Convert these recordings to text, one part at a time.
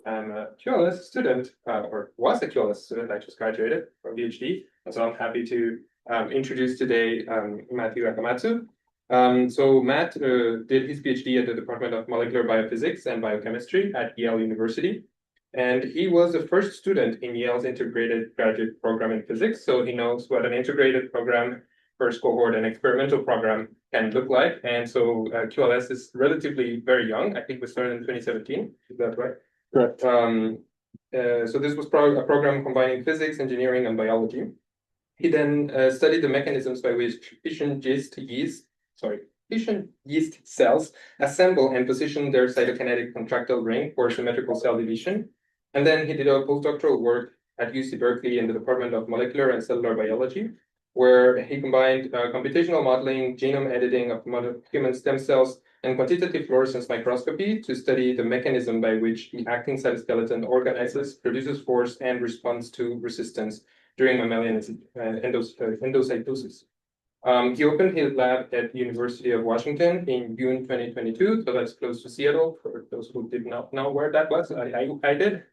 I'm a QLS student, or was a QLS student. I just graduated from PhD. And so I'm happy to introduce today Matthew Akamatsu. So Matt did his PhD at the Department of Molecular Biophysics and Biochemistry at Yale University. And he was the first student in Yale's integrated graduate program in physics. So he knows what an integrated program, first cohort, and experimental program can look like. And so QLS is relatively very young. I think we started in 2017. Is that right? Correct. So this was a program combining physics, engineering, and biology. He then studied the mechanisms by which fission yeast cells assemble and position their cytokinetic contractile ring for symmetrical cell division. And then he did a postdoctoral work at UC Berkeley in the Department of Molecular and Cellular Biology, where he combined computational modeling, genome editing of human stem cells, and quantitative fluorescence microscopy to study the mechanism by which the actin cytoskeleton organizes, produces force, and responds to resistance during mammalian endocytosis. He opened his lab at the University of Washington in June 2022, so that's close to Seattle. For those who did not know where that was, I did.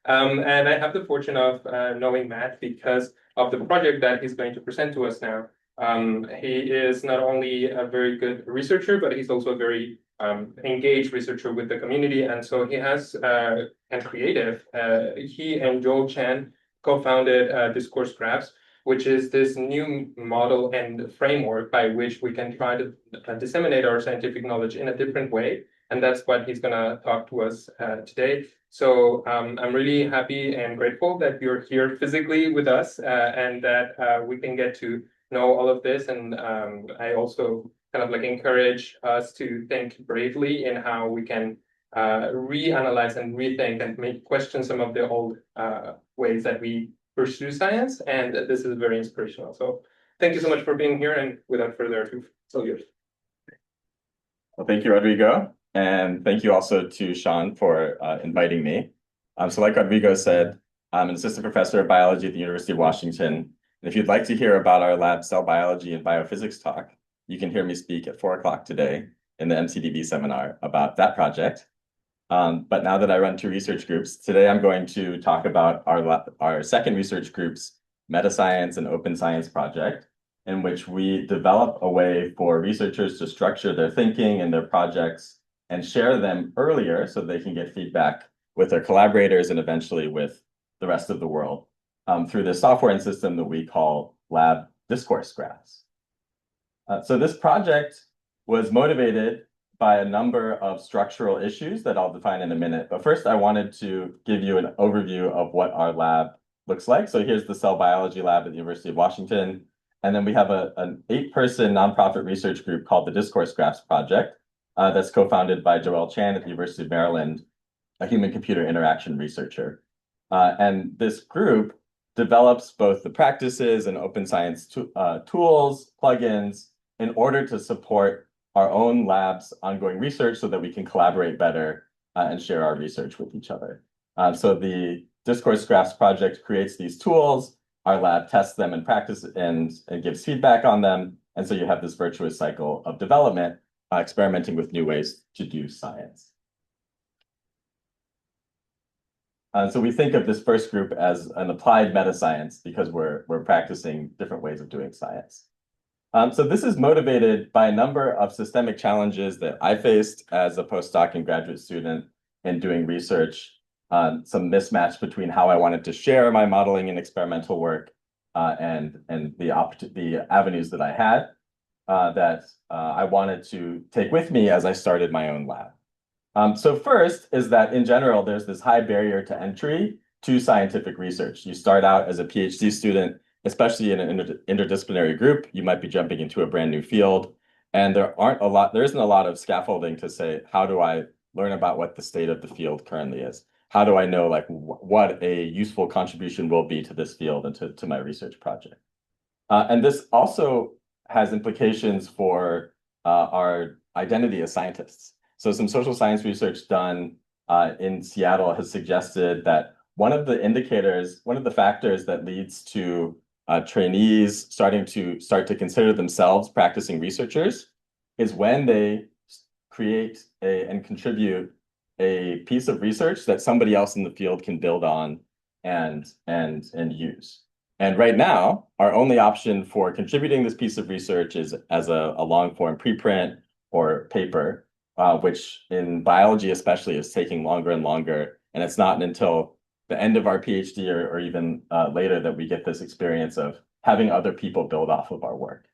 And I have the fortune of knowing Matt because of the project that he's going to present to us now. He is not only a very good researcher, but he's also a very engaged researcher with the community. And so he has, and creative, he and Joel Chan co-founded Discourse Graphs, which is this new model and framework by which we can try to disseminate our scientific knowledge in a different way. And that's what he's going to talk to us today. So I'm really happy and grateful that you're here physically with us and that we can get to know all of this. And I also kind of like encourage us to think bravely in how we can reanalyze and rethink and question some of the old ways that we pursue science. And this is very inspirational. So thank you so much for being here. And without further ado, it's all yours. Well, thank you, Rodrigo. And thank you also to Sean for inviting me. So like Rodrigo said, I'm an assistant professor of biology at the University of Washington. And if you'd like to hear about our lab cell biology and biophysics talk, you can hear me speak at 4 o'clock today in the MCDB seminar about that project. But now that I run 2 research groups, today I'm going to talk about our second research group's meta science and open science project, in which we develop a way for researchers to structure their thinking and their projects and share them earlier so they can get feedback with their collaborators and eventually with the rest of the world through the software and system that we call Lab Discourse Graphs. So this project was motivated by a number of structural issues that I'll define in a minute. But first, I wanted to give you an overview of what our lab looks like. So here's the cell biology lab at the University of Washington. And then we have an 8-person nonprofit research group called the Discourse Graphs Project that's co-founded by Joel Chan at the University of Maryland, a human-computer interaction researcher. And this group develops both the practices and open science tools, plugins, in order to support our own lab's ongoing research so that we can collaborate better and share our research with each other. So the Discourse Graphs Project creates these tools. Our lab tests them in practice and gives feedback on them. And so you have this virtuous cycle of development, experimenting with new ways to do science. So we think of this first group as an applied meta science because we're practicing different ways of doing science. So this is motivated by a number of systemic challenges that I faced as a postdoc and graduate student in doing research, some mismatch between how I wanted to share my modeling and experimental work and the avenues that I had that I wanted to take with me as I started my own lab. So first is that in general, there's this high barrier to entry to scientific research. You start out as a PhD student, especially in an interdisciplinary group, you might be jumping into a brand new field. And there isn't a lot of scaffolding to say, how do I learn about what the state of the field currently is? How do I know like what a useful contribution will be to this field and to my research project? And this also has implications for our identity as scientists. So some social science research done in Seattle has suggested that one of the factors that leads to trainees start to consider themselves practicing researchers is when they create and contribute a piece of research that somebody else in the field can build on and use. And right now, our only option for contributing this piece of research is as a long form preprint or paper, which in biology especially is taking longer and longer. And it's not until the end of our PhD or even later that we get this experience of having other people build off of our work.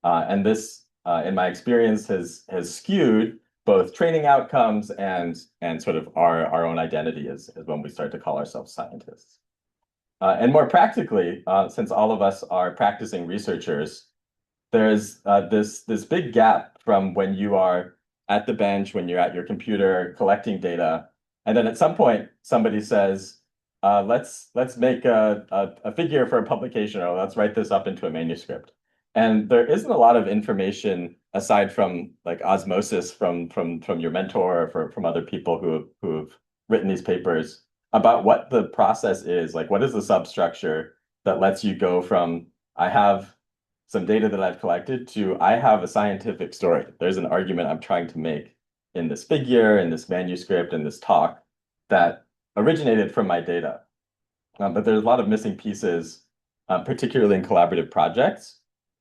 And this, in my experience, has skewed both training outcomes and sort of our own identity as when we start to call ourselves scientists. And more practically, since all of us are practicing researchers, there's this big gap from when you are at the bench, when you're at your computer collecting data, and then at some point somebody says, let's make a figure for a publication, or let's write this up into a manuscript. And there isn't a lot of information aside from like osmosis from your mentor or from other people who've written these papers about what the process is. Like, what is the substructure that lets you go from I have some data that I've collected to I have a scientific story. There's an argument I'm trying to make in this figure, in this manuscript, in this talk that originated from my data. But there's a lot of missing pieces, particularly in collaborative projects,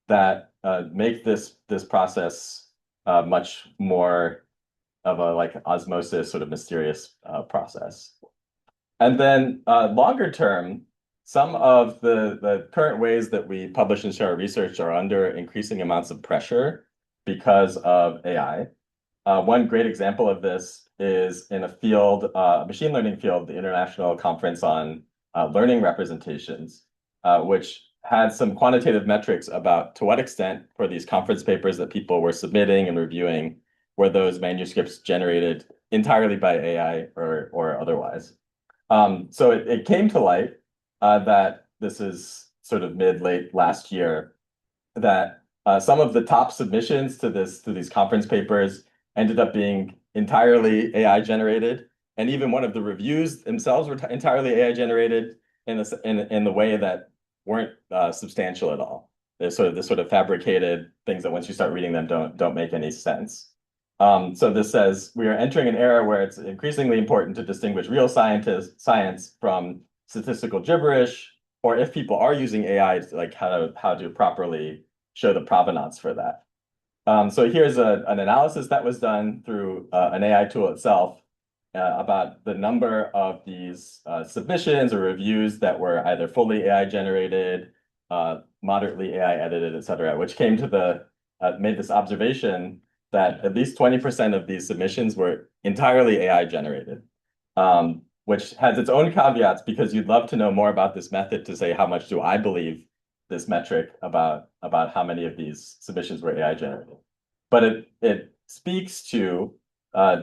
that make this process much more of a like osmosis sort of mysterious process. And then longer term, some of the current ways that we publish and share our research are under increasing amounts of pressure because of AI. One great example of this is in a field, machine learning field, the International Conference on Learning Representations, which had some quantitative metrics about to what extent for these conference papers that people were submitting and reviewing were those manuscripts generated entirely by AI or otherwise. So it came to light that this is sort of mid-late last year that some of the top submissions to these conference papers ended up being entirely AI generated, and even one of the reviews themselves were entirely AI generated in the way that weren't substantial at all. There's this sort of fabricated things that once you start reading them don't make any sense. So this says we are entering an era where it's increasingly important to distinguish real science from statistical gibberish, or if people are using AI, like how to properly show the provenance for that. So here's an analysis that was done through an AI tool itself about the number of these submissions or reviews that were either fully AI generated, moderately AI edited, et cetera, which came to made this observation that at least 20% of these submissions were entirely AI generated, which has its own caveats because you'd love to know more about this method to say how much do I believe this metric about how many of these submissions were AI generated. But it speaks to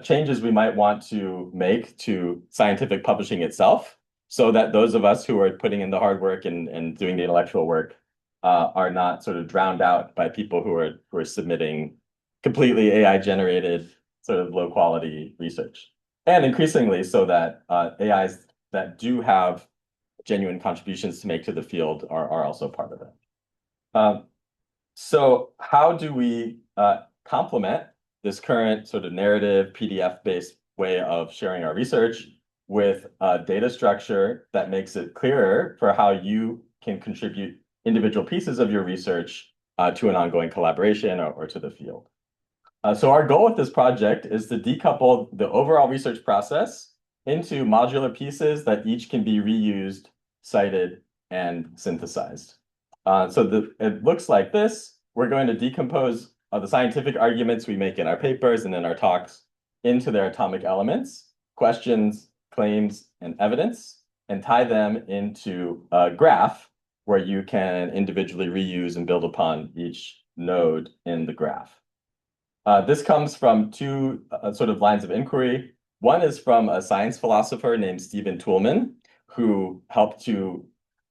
changes we might want to make to scientific publishing itself so that those of us who are putting in the hard work and doing the intellectual work are not sort of drowned out by people who are submitting completely AI generated sort of low quality research. And increasingly so that AIs that do have genuine contributions to make to the field are also part of it. So how do we complement this current sort of narrative PDF-based way of sharing our research with a data structure that makes it clearer for how you can contribute individual pieces of your research to an ongoing collaboration or to the field? So our goal with this project is to decouple the overall research process into modular pieces that each can be reused, cited, and synthesized. So it looks like this. We're going to decompose the scientific arguments we make in our papers and in our talks into their atomic elements, questions, claims, and evidence, and tie them into a graph where you can individually reuse and build upon each node in the graph. This comes from two sort of lines of inquiry. One is from a science philosopher named Stephen Toulmin, who helped to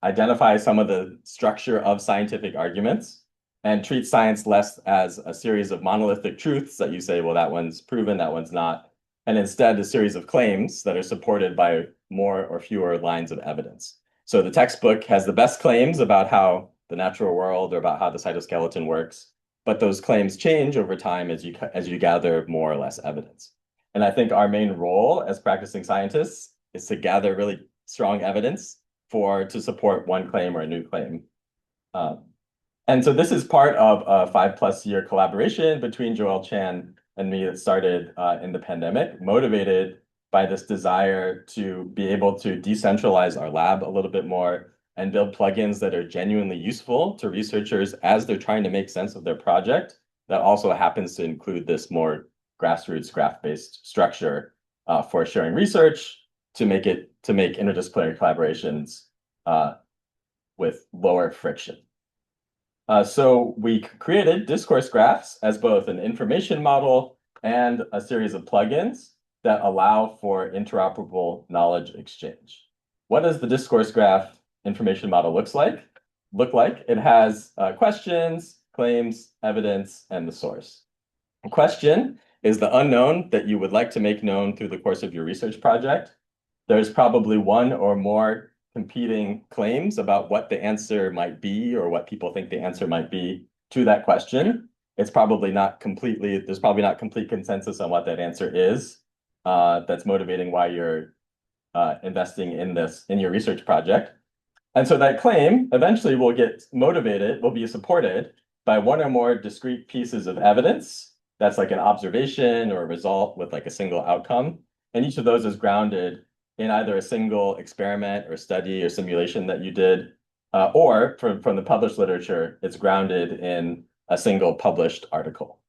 identify some of the structure of scientific arguments and treat science less as a series of monolithic truths that you say, well, that one's proven, that one's not, and instead a series of claims that are supported by more or fewer lines of evidence. So the textbook has the best claims about how the natural world or about how the cytoskeleton works, but those claims change over time as you gather more or less evidence. And I think our main role as practicing scientists is to gather really strong evidence to support one claim or a new claim. And so this is part of a 5+ year collaboration between Joel Chan and me that started in the pandemic, motivated by this desire to be able to decentralize our lab a little bit more and build plugins that are genuinely useful to researchers as they're trying to make sense of their project. That also happens to include this more grassroots graph-based structure for sharing research to make interdisciplinary collaborations with lower friction. So we created discourse graphs as both an information model and a series of plugins that allow for interoperable knowledge exchange. What does the discourse graph information model look like? It has questions, claims, evidence, and the source. A question is the unknown that you would like to make known through the course of your research project. There's probably one or more competing claims about what the answer might be or what people think the answer might be to that question. There's probably not complete consensus on what that answer is. That's motivating why you're investing in your research project. And so that claim eventually will be supported by one or more discrete pieces of evidence. That's like an observation or a result with like a single outcome. And each of those is grounded in either a single experiment or study or simulation that you did, or from the published literature, it's grounded in a single published article.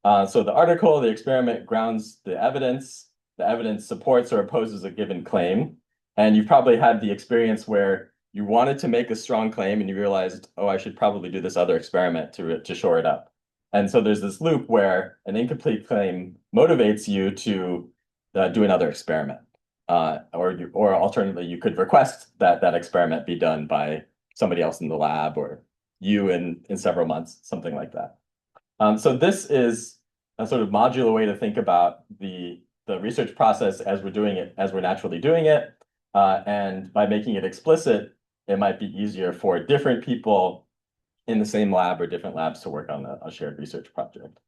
So the experiment grounds the evidence supports or opposes a given claim. And you've probably had the experience where you wanted to make a strong claim and you realized, oh, I should probably do this other experiment to shore it up. And so there's this loop where an incomplete claim motivates you to do another experiment. Or alternatively, you could request that experiment be done by somebody else in the lab or you in several months, something like that. So this is a sort of modular way to think about the research process as we're naturally doing it. And by making it explicit, it might be easier for different people in the same lab or different labs to work on a shared research project.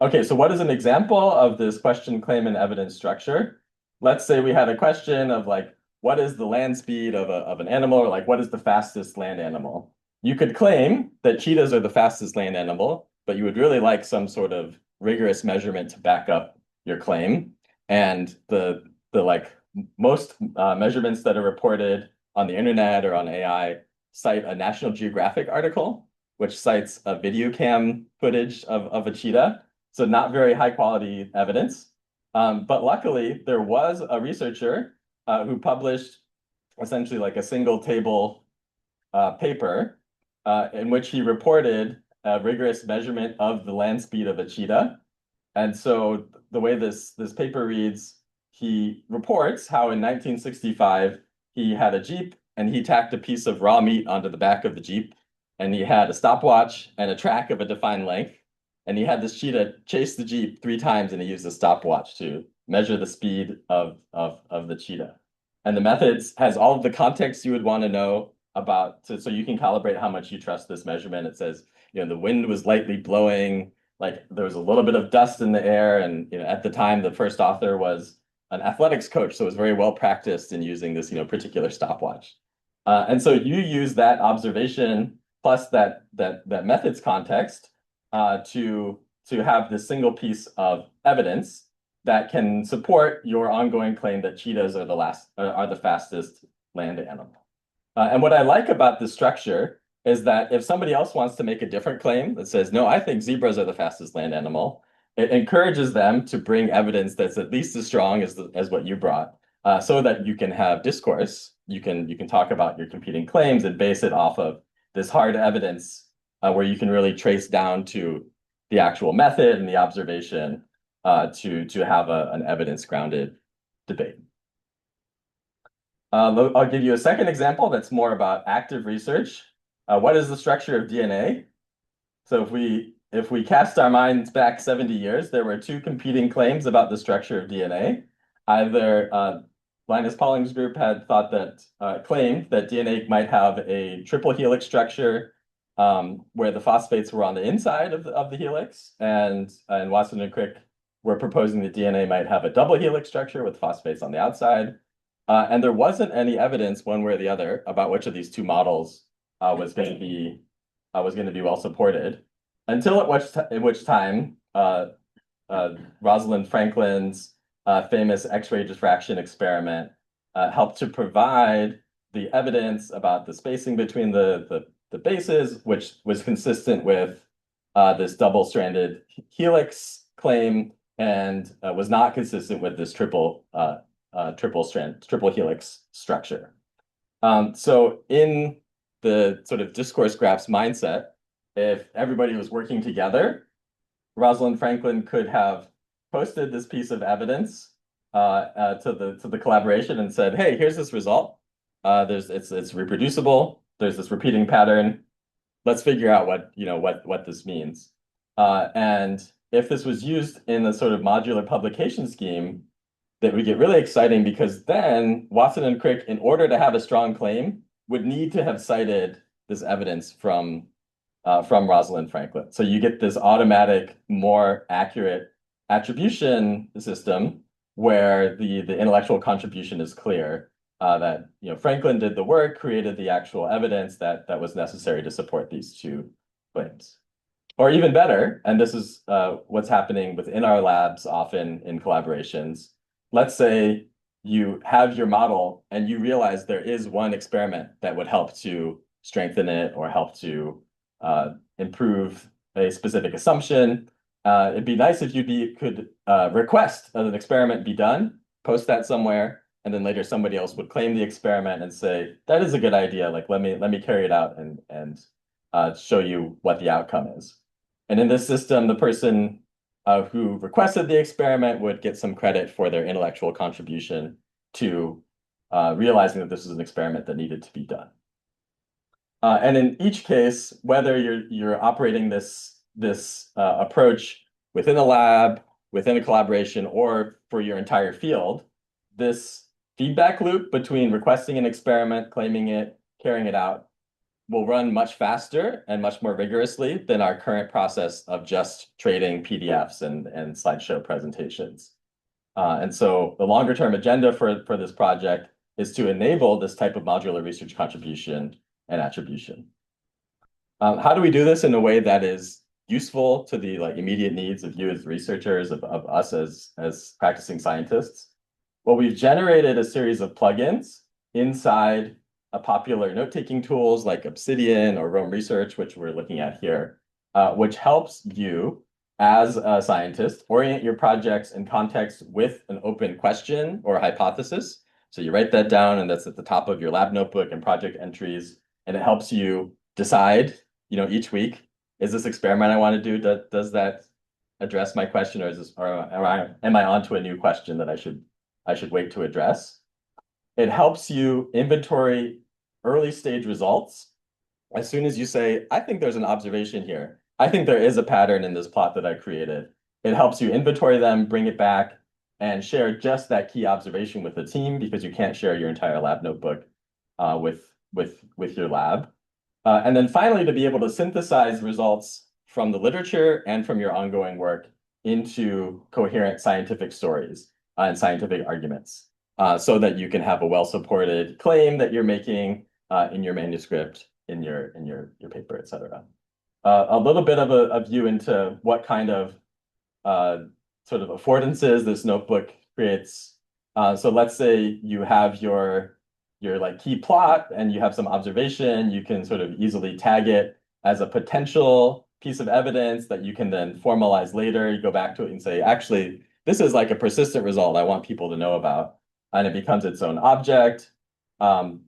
Okay, so what is an example of this question, claim, and evidence structure? Let's say we had a question of like, what is the land speed of an animal, or like, what is the fastest land animal? You could claim that cheetahs are the fastest land animal, but you would really like some sort of rigorous measurement to back up your claim. And the most measurements that are reported on the internet or on AI cite a National Geographic article, which cites a video cam footage of a cheetah. So not very high quality evidence. But luckily, there was a researcher who published essentially like a single table paper in which he reported a rigorous measurement of the land speed of a cheetah. And so the way this paper reads, he reports how in 1965, he had a Jeep and he tacked a piece of raw meat onto the back of the Jeep. And he had a stopwatch and a track of a defined length. And he had this cheetah chase the Jeep 3 times and he used a stopwatch to measure the speed of the cheetah. And the methods has all of the context you would want to know about, so you can calibrate how much you trust this measurement. It says, the wind was lightly blowing, like there was a little bit of dust in the air. And, at the time, the first author was an athletics coach, so was very well practiced in using this, particular stopwatch. And so you use that observation plus that methods context to have this single piece of evidence that can support your ongoing claim that cheetahs are the fastest land animal. And what I like about this structure is that if somebody else wants to make a different claim that says, no, I think zebras are the fastest land animal, it encourages them to bring evidence that's at least as strong as what you brought, so that you can have discourse. You can talk about your competing claims and base it off of this hard evidence where you can really trace down to the actual method and the observation to have an evidence-grounded debate. I'll give you a second example that's more about active research. What is the structure of DNA? So if we cast our minds back 70 years, there were 2 competing claims about the structure of DNA. Either Linus Pauling's group had claimed that DNA might have a triple helix structure where the phosphates were on the inside of the helix, and Watson and Crick we're proposing the DNA might have a double helix structure with phosphates on the outside. And there wasn't any evidence one way or the other about which of these two models was going to be well supported until at which time Rosalind Franklin's famous X-ray diffraction experiment helped to provide the evidence about the spacing between the bases, which was consistent with this double-stranded helix claim and was not consistent with this triple helix structure. So in the sort of discourse graphs mindset, if everybody was working together, Rosalind Franklin could have posted this piece of evidence to the collaboration and said, "Hey, here's this result. It's reproducible. There's this repeating pattern. Let's figure out what this means." And if this was used in the sort of modular publication scheme, that would get really exciting because then Watson and Crick, in order to have a strong claim, would need to have cited this evidence from Rosalind Franklin. So you get this automatic, more accurate attribution system where the intellectual contribution is clear, that Franklin did the work, created the actual evidence that was necessary to support these two claims. Or even better, and this is what's happening within our labs often in collaborations. Let's say you have your model and you realize there is one experiment that would help to strengthen it or help to improve a specific assumption. It'd be nice if you could request that an experiment be done, post that somewhere, and then later somebody else would claim the experiment and say, that is a good idea. Like, let me carry it out and show you what the outcome is. And in this system, the person who requested the experiment would get some credit for their intellectual contribution to realizing that this is an experiment that needed to be done. And in each case, whether you're operating this approach within a lab, within a collaboration, or for your entire field, this feedback loop between requesting an experiment, claiming it, carrying it out, will run much faster and much more rigorously than our current process of just trading PDFs and slideshow presentations. And so the longer term agenda for this project is to enable this type of modular research contribution and attribution. How do we do this in a way that is useful to the immediate needs of you as researchers, of us as practicing scientists? Well, we've generated a series of plugins inside popular note-taking tools like Obsidian or Rome Research, which we're looking at here, which helps you, as a scientist, orient your projects in context with an open question or hypothesis. So you write that down, and that's at the top of your lab notebook and project entries, and it helps you decide, each week, is this experiment I want to do, does that address my question, or am I onto a new question that I should wait to address? It helps you inventory early stage results. As soon as you say, I think there's an observation here, I think there is a pattern in this plot that I created, it helps you inventory them, bring it back, and share just that key observation with the team, because you can't share your entire lab notebook with your lab. And then finally, to be able to synthesize results from the literature and from your ongoing work into coherent scientific stories and scientific arguments, so that you can have a well-supported claim that you're making in your manuscript, in your paper, et cetera. A little bit of a view into what kind of sort of affordances this notebook creates. So let's say you have your key plot and you have some observation, you can sort of easily tag it as a potential piece of evidence that you can then formalize later. You go back to it and say, actually, this is like a persistent result I want people to know about. And it becomes its own object, and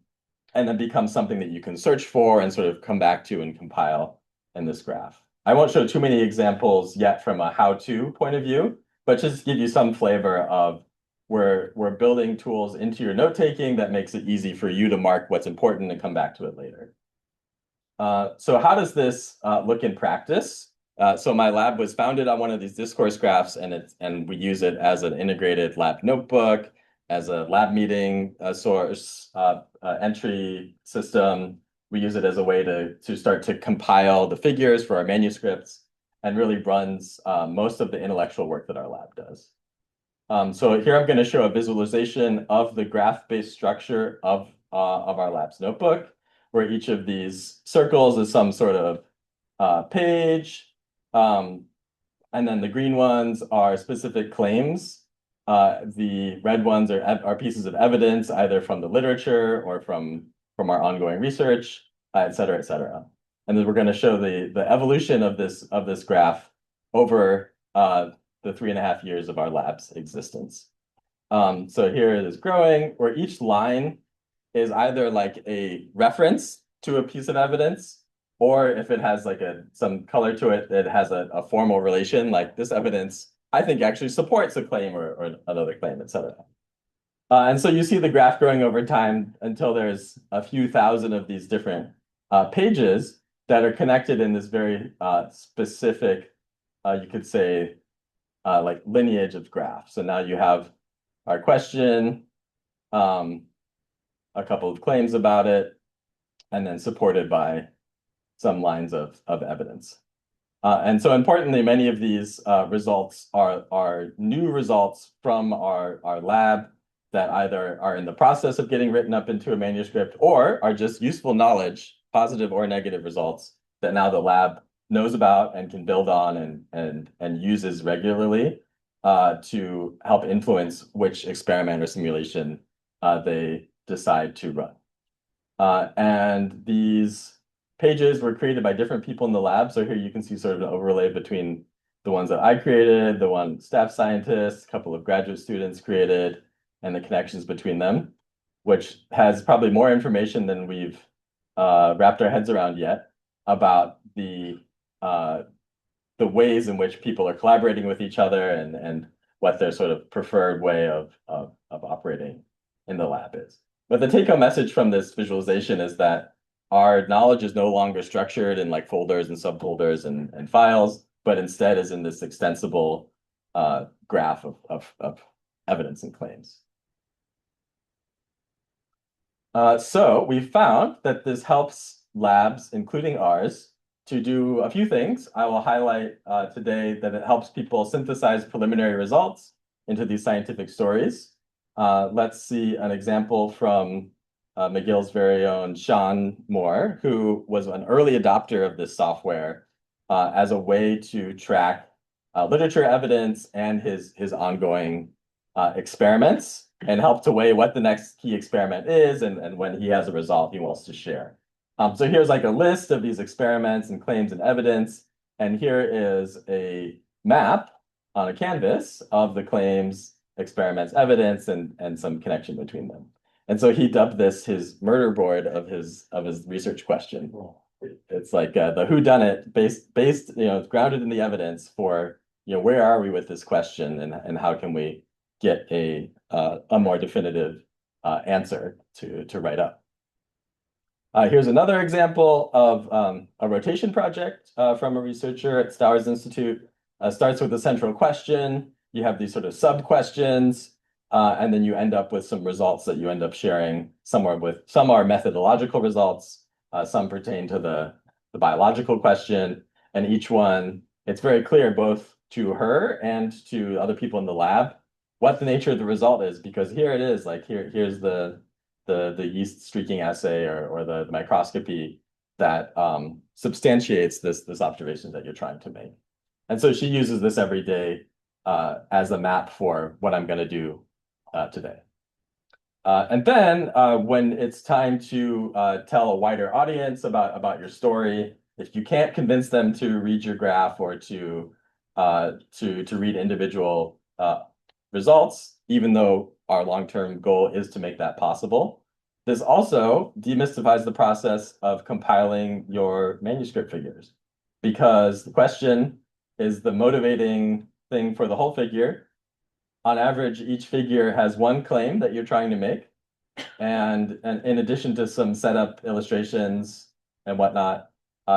then becomes something that you can search for and sort of come back to and compile in this graph. I won't show too many examples yet from a how-to point of view, but just give you some flavor of we're building tools into your note-taking that makes it easy for you to mark what's important and come back to it later. So how does this look in practice? So my lab was founded on one of these discourse graphs, and we use it as an integrated lab notebook, as a lab meeting source entry system. We use it as a way to start to compile the figures for our manuscripts. and really runs most of the intellectual work that our lab does. So here I'm going to show a visualization of the graph-based structure of our lab's notebook, where each of these circles is some sort of page. And then the green ones are specific claims. The red ones are pieces of evidence, either from the literature or from our ongoing research, et cetera, et cetera. And then we're going to show the evolution of this graph over the 3.5 years of our lab's existence. So here it is growing, where each line is either like a reference to a piece of evidence, or if it has like some color to it, it has a formal relation, like this evidence, I think actually supports a claim or another claim, et cetera. And so you see the graph growing over time until there's a few thousand of these different pages that are connected in this very specific, you could say, like lineage of graphs. So now you have our question, a couple of claims about it, and then supported by some lines of evidence. And so importantly, many of these results are new results from our lab that either are in the process of getting written up into a manuscript or are just useful knowledge, positive or negative results that now the lab knows about and can build on and uses regularly to help influence which experiment or simulation they decide to run. And these pages were created by different people in the lab. So here you can see sort of an overlay between the ones that I created, the one staff scientists, a couple of graduate students created, and the connections between them, which has probably more information than we've wrapped our heads around yet about the ways in which people are collaborating with each other and what their sort of preferred way of operating in the lab is. But the take-home message from this visualization is that our knowledge is no longer structured in like folders and subfolders and files, but instead is in this extensible graph of evidence and claims. So we found that this helps labs, including ours, to do a few things. I will highlight today that it helps people synthesize preliminary results into these scientific stories. Let's see an example from McGill's very own Sean Moore, who was an early adopter of this software as a way to track literature evidence and his ongoing experiments and help to weigh what the next key experiment is and when he has a result he wants to share. So here's like a list of these experiments and claims and evidence, and here is a map on a canvas of the claims, experiments, evidence, and some connection between them. And so he dubbed this his murder board of his research question. It's like the whodunit based, it's grounded in the evidence for, where are we with this question and how can we get a more definitive answer to write up. Here's another example of a rotation project from a researcher at Stowers Institute. Starts with a central question. You have these sort of sub-questions, and then you end up with some results that you end up sharing somewhere with. Some are methodological results, some pertain to the biological question, and each one, it's very clear both to her and to other people in the lab what the nature of the result is, because here it is, like here's the yeast streaking assay or the microscopy that substantiates this observation that you're trying to make. And so she uses this every day as a map for what I'm going to do today. And then when it's time to tell a wider audience about your story, if you can't convince them to read your graph or to read individual results, even though our long-term goal is to make that possible, this also demystifies the process of compiling your manuscript figures, because the question is the motivating thing for the whole figure. On average, each figure has one claim that you're trying to make, and in addition to some setup illustrations and whatnot,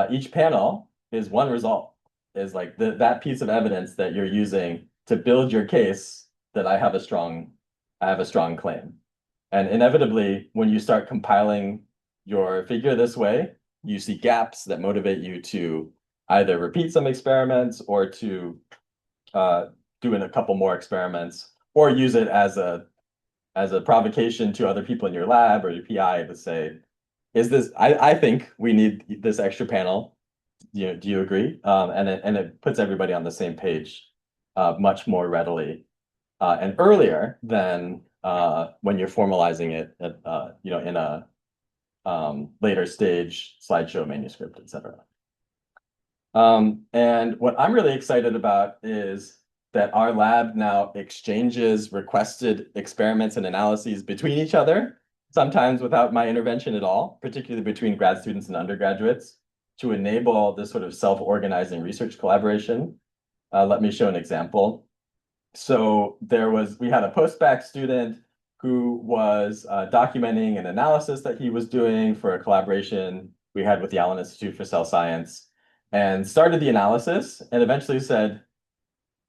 each panel is one result, is like that piece of evidence that you're using to build your case that I have a strong claim. And inevitably, when you start compiling your figure this way, you see gaps that motivate you to either repeat some experiments or to do a couple more experiments, or use it as a provocation to other people in your lab or your PI to say, is this, I think we need this extra panel. Do you agree? And it puts everybody on the same page much more readily and earlier than when you're formalizing it at, in a later stage slideshow manuscript, etc. And what I'm really excited about is that our lab now exchanges requested experiments and analyses between each other, sometimes without my intervention at all, particularly between grad students and undergraduates, to enable this sort of self-organizing research collaboration. Let me show an example. So we had a postbac student who was documenting an analysis that he was doing for a collaboration we had with the Allen Institute for Cell Science, and started the analysis and eventually said,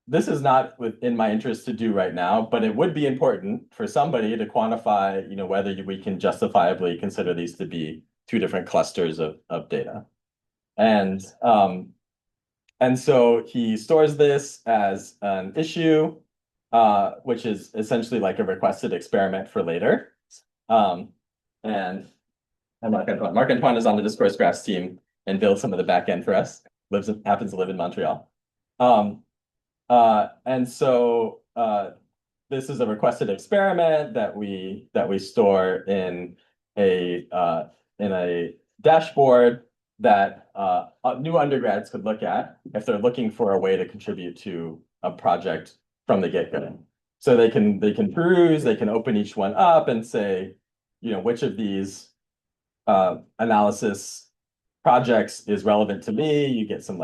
this is not within my interest to do right now, but it would be important for somebody to quantify, whether we can justifiably consider these to be two different clusters of data. And so he stores this as an issue, which is essentially like a requested experiment for later. And Marc-Antoine is on the Discourse Graphs team and builds some of the back end for us. Happens to live in Montreal. And so this is a requested experiment that we store in a dashboard that new undergrads could look at if they're looking for a way to contribute to a project from the get-go. So they can peruse, they can open each one up and say, which of these analysis projects is relevant to me. You get some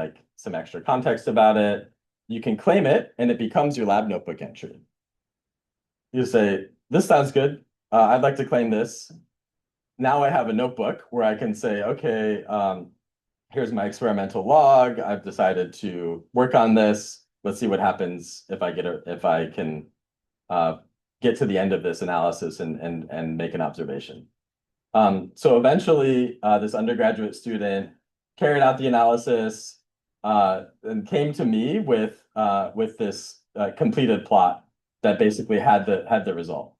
extra context about it. You can claim it, and it becomes your lab notebook entry. You say, this sounds good. I'd like to claim this. Now I have a notebook where I can say, okay, here's my experimental log. I've decided to work on this. Let's see what happens if I can get to the end of this analysis and make an observation. So eventually, this undergraduate student carried out the analysis and came to me with this completed plot that basically had the result.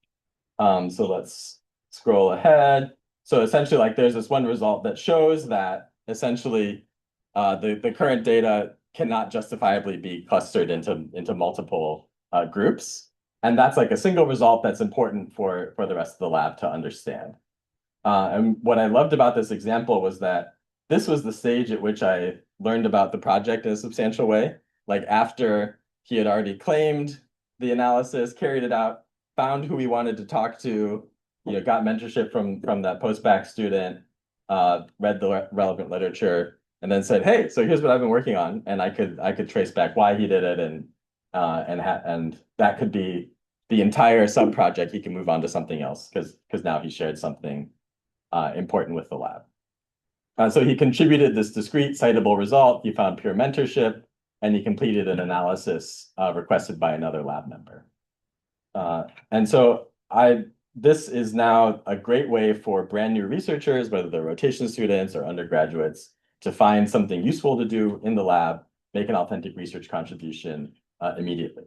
So let's scroll ahead. So essentially, there's this one result that shows that essentially the current data cannot justifiably be clustered into multiple groups. And that's a single result that's important for the rest of the lab to understand. And what I loved about this example was that this was the stage at which I learned about the project in a substantial way. After he had already claimed the analysis, carried it out, found who he wanted to talk to, got mentorship from that postbac student, read the relevant literature, and then said, "Hey, so here's what I've been working on," and I could trace back why he did it, and that could be the entire sub project. He can move on to something else because now he shared something important with the lab. So he contributed this discrete citable result. He found peer mentorship, and he completed an analysis requested by another lab member. And so this is now a great way for brand new researchers, whether they're rotation students or undergraduates, to find something useful to do in the lab, make an authentic research contribution immediately.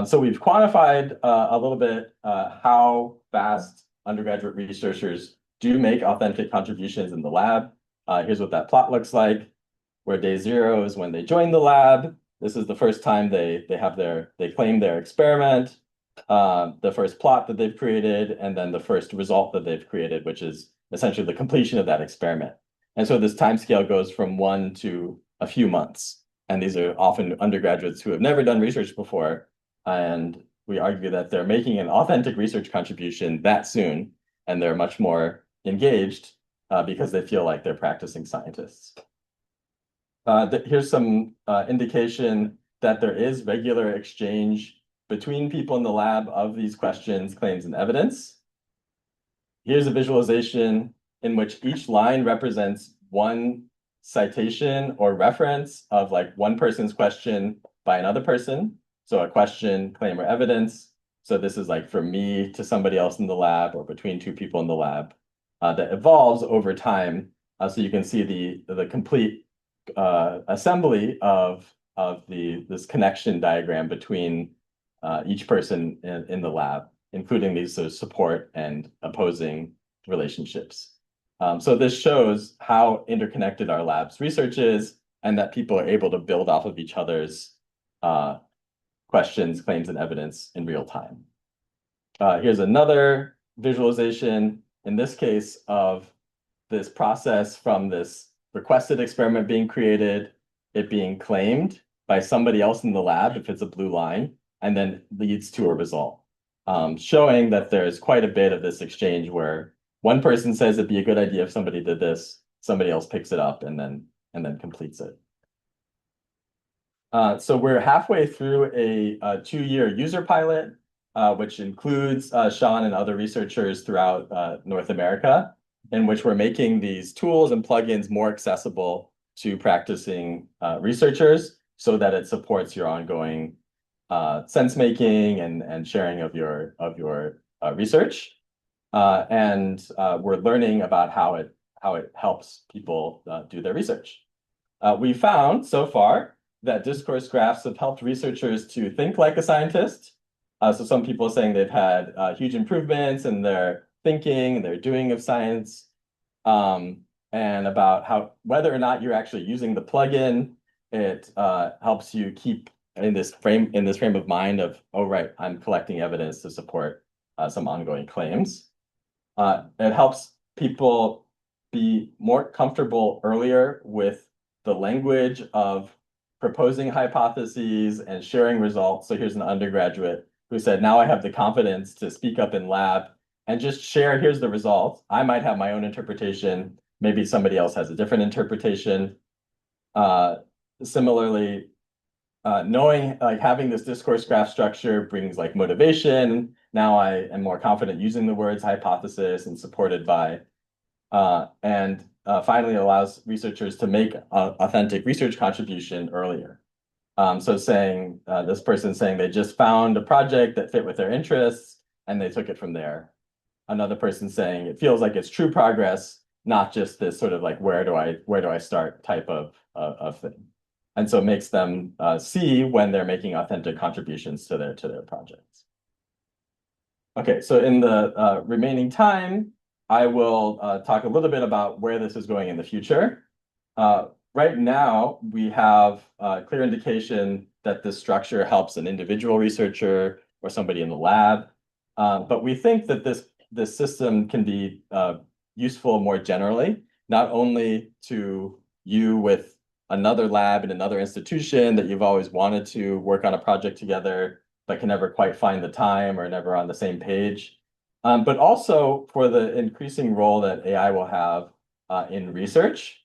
So we've quantified a little bit how fast undergraduate researchers do make authentic contributions in the lab. Here's what that plot looks like, where day 0 is when they join the lab. This is the first time they claim their experiment, the first plot that they've created, and then the first result that they've created, which is essentially the completion of that experiment. And so this time scale goes from 1 to a few months. And these are often undergraduates who have never done research before. And we argue that they're making an authentic research contribution that soon, and they're much more engaged because they feel like they're practicing scientists. Here's some indication that there is regular exchange between people in the lab of these questions, claims, and evidence. Here's a visualization in which each line represents one citation or reference of one person's question by another person. So a question, claim, or evidence. So this is from me to somebody else in the lab or between two people in the lab that evolves over time. So you can see the complete assembly of this connection diagram between each person in the lab, including these sort of support and opposing relationships. So this shows how interconnected our lab's research is, and that people are able to build off of each other's questions, claims, and evidence in real time. Here's another visualization, in this case, of this process from this requested experiment being created, it being claimed by somebody else in the lab, if it's a blue line, and then leads to a result, showing that there's quite a bit of this exchange where one person says it'd be a good idea if somebody did this, somebody else picks it up and then completes it. So we're halfway through a 2-year user pilot, which includes Sean and other researchers throughout North America, in which we're making these tools and plugins more accessible to practicing researchers so that it supports your ongoing sense making and sharing of your research. And we're learning about how it helps people do their research. We found so far that discourse graphs have helped researchers to think like a scientist. So some people are saying they've had huge improvements in their thinking and their doing of science, and about how whether or not you're actually using the plugin, it helps you keep in this frame of mind of, oh right, I'm collecting evidence to support some ongoing claims. It helps people be more comfortable earlier with the language of proposing hypotheses and sharing results. So here's an undergraduate who said, now I have the confidence to speak up in lab and just share, here's the result. I might have my own interpretation. Maybe somebody else has a different interpretation. Similarly, knowing, like having this discourse graph structure brings like motivation. Now I am more confident using the words hypothesis and supported by, and finally allows researchers to make authentic research contribution earlier. So saying, this person saying they just found a project that fit with their interests and they took it from there. Another person saying it feels like it's true progress, not just this sort of like, where do I start type of thing. And so it makes them see when they're making authentic contributions to their projects. Okay, so in the remaining time, I will talk a little bit about where this is going in the future. Right now, we have a clear indication that this structure helps an individual researcher or somebody in the lab. But we think that this system can be useful more generally, not only to you with another lab in another institution that you've always wanted to work on a project together, but can never quite find the time or never on the same page. But also for the increasing role that AI will have in research.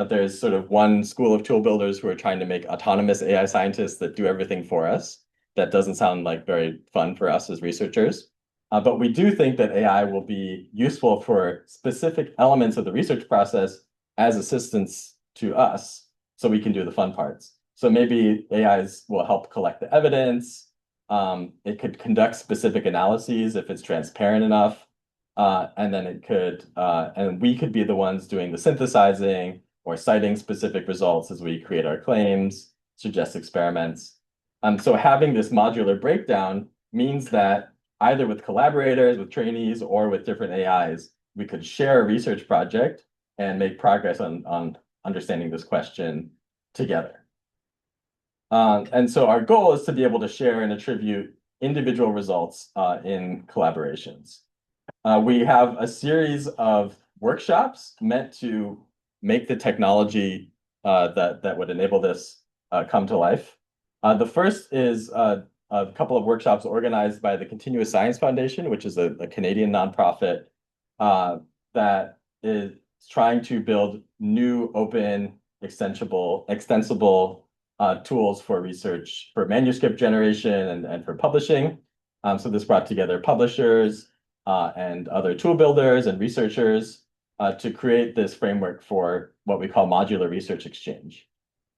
There's sort of one school of tool builders who are trying to make autonomous AI scientists that do everything for us. That doesn't sound like very fun for us as researchers. But we do think that AI will be useful for specific elements of the research process as assistants to us, so we can do the fun parts. So maybe AIs will help collect the evidence. It could conduct specific analyses if it's transparent enough. And then it could, and we could be the ones doing the synthesizing or citing specific results as we create our claims, suggest experiments. So having this modular breakdown means that either with collaborators, with trainees, or with different AIs, we could share a research project and make progress on understanding this question together. And so our goal is to be able to share and attribute individual results in collaborations. We have a series of workshops meant to make the technology that would enable this come to life. The first is a couple of workshops organized by the Continuous Science Foundation, which is a Canadian nonprofit that is trying to build new open extensible tools for research, for manuscript generation and for publishing. So this brought together publishers and other tool builders and researchers to create this framework for what we call modular research exchange.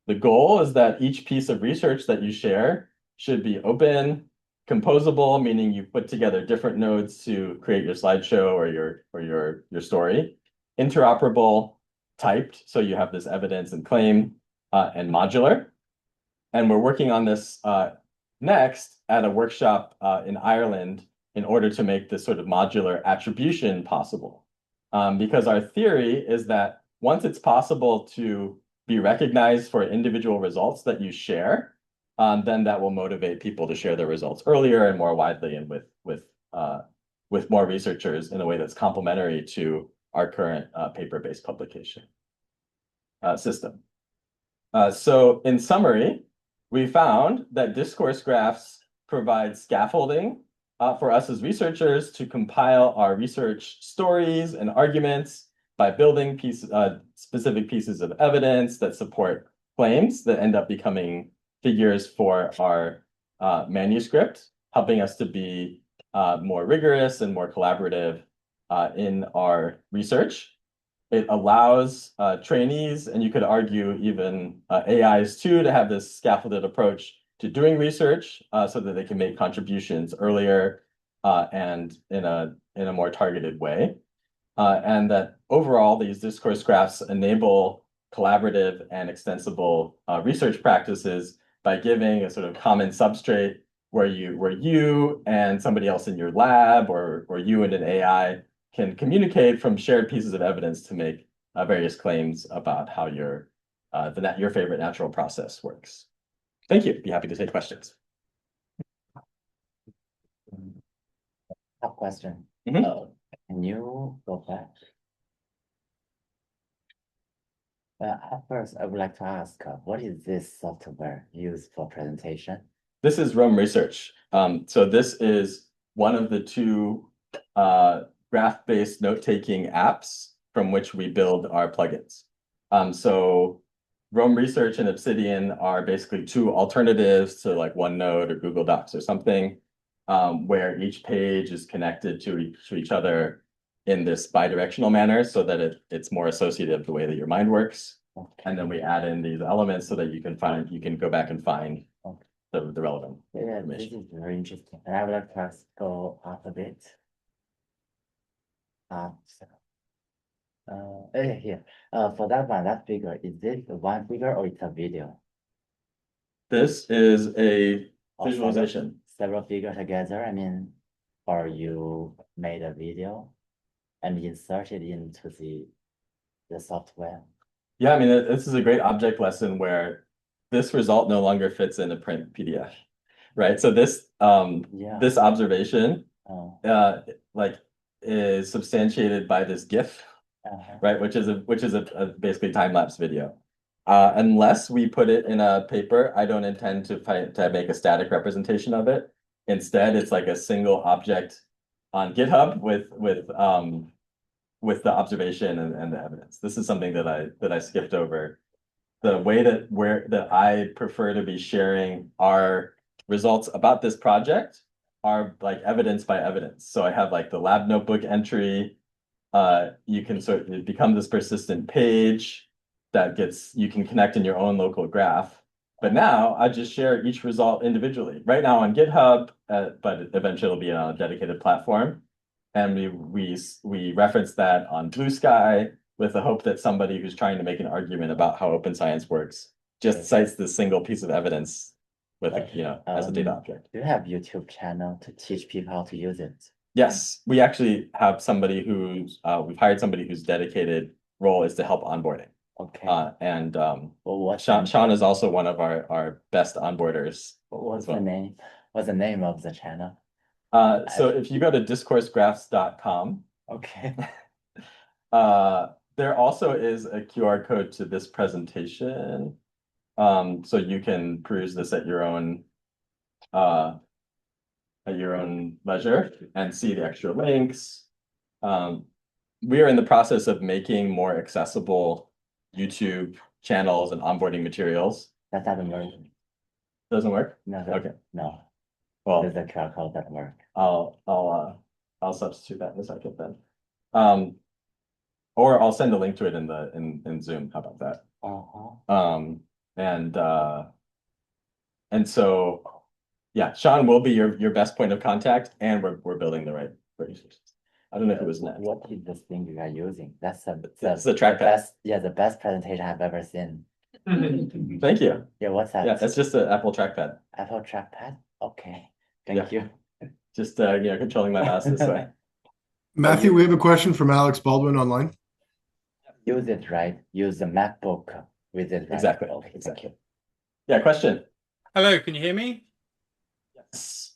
The goal is that each piece of research that you share should be open, composable, meaning you put together different nodes to create your slideshow or your story, interoperable, typed, so you have this evidence and claim, and modular. And we're working on this next at a workshop in Ireland in order to make this sort of modular attribution possible. Because our theory is that once it's possible to be recognized for individual results that you share, then that will motivate people to share their results earlier and more widely and with more researchers in a way that's complementary to our current paper-based publication system. So in summary, we found that discourse graphs provide scaffolding for us as researchers to compile our research stories and arguments by building specific pieces of evidence that support claims that end up becoming figures for our manuscript, helping us to be more rigorous and more collaborative in our research. It allows trainees, and you could argue even AIs too, to have this scaffolded approach to doing research so that they can make contributions earlier and in a more targeted way. And that overall, these discourse graphs enable collaborative and extensible research practices by giving a sort of common substrate where you and somebody else in your lab or you and an AI can communicate from shared pieces of evidence to make various claims about how your favorite natural process works. Thank you. Be happy to take questions. Top question. Can you go back? At first, I would like to ask, what is this software used for presentation? This is Rome Research. So this is one of the two graph-based note-taking apps from which we build our plugins. So Rome Research and Obsidian are basically two alternatives to like OneNote or Google Docs or something, where each page is connected to each other in this bidirectional manner so that it's more associative the way that your mind works. Okay. And then we add in these elements so that you can go back and find the relevant information. This is very interesting. And I would like to go up a bit. Here. For that figure, is this one figure or it's a video? This is a visualization. Several figures together, I mean, or you made a video and inserted into the software. Yeah, I mean, this is a great object lesson where this result no longer fits in a print PDF, right? So this this observation is substantiated by this GIF, right? Which is a basically time-lapse video. Unless we put it in a paper, I don't intend to make a static representation of it. Instead, it's like a single object on GitHub with the observation and the evidence. This is something that I skipped over. The way that I prefer to be sharing our results about this project are like evidence by evidence. So I have like the lab notebook entry. You can sort of become this persistent page that you can connect in your own local graph. But now I just share each result individually. Right now on GitHub, but eventually it'll be on a dedicated platform. And we reference that on Blue Sky with the hope that somebody who's trying to make an argument about how open science works just cites this single piece of evidence with as a data object. Do you have YouTube channel to teach people how to use it? Yes, we actually have somebody we've hired somebody whose dedicated role is to help onboarding. Okay. Sean is also one of our best onboarders. What's the name? What's the name of the channel? So if you go to discoursegraphs.com, okay. There also is a QR code to this presentation. So you can peruse this at your own leisure and see the extra links. We are in the process of making more accessible YouTube channels and onboarding materials. That doesn't work. Doesn't work? No. Okay. No. Well, there's a QR code that work. I'll substitute that in a second then. Or I'll send a link to it in Zoom. How about that? And so yeah, Sean will be your best point of contact, and we're building the right resources. I don't know if it was next. What is this thing you are using? That's the trackpad. The best presentation I've ever seen. Thank you. Yeah, what's that? Yeah, it's just an Apple trackpad. Apple trackpad? Okay, thank you. Just controlling my mouse this way. Matthew, we have a question from Alex Baldwin online. Use it, right? Use the MacBook with it, right? Exactly. Okay, thank you. Yeah, question. Hello, can you hear me? Yes.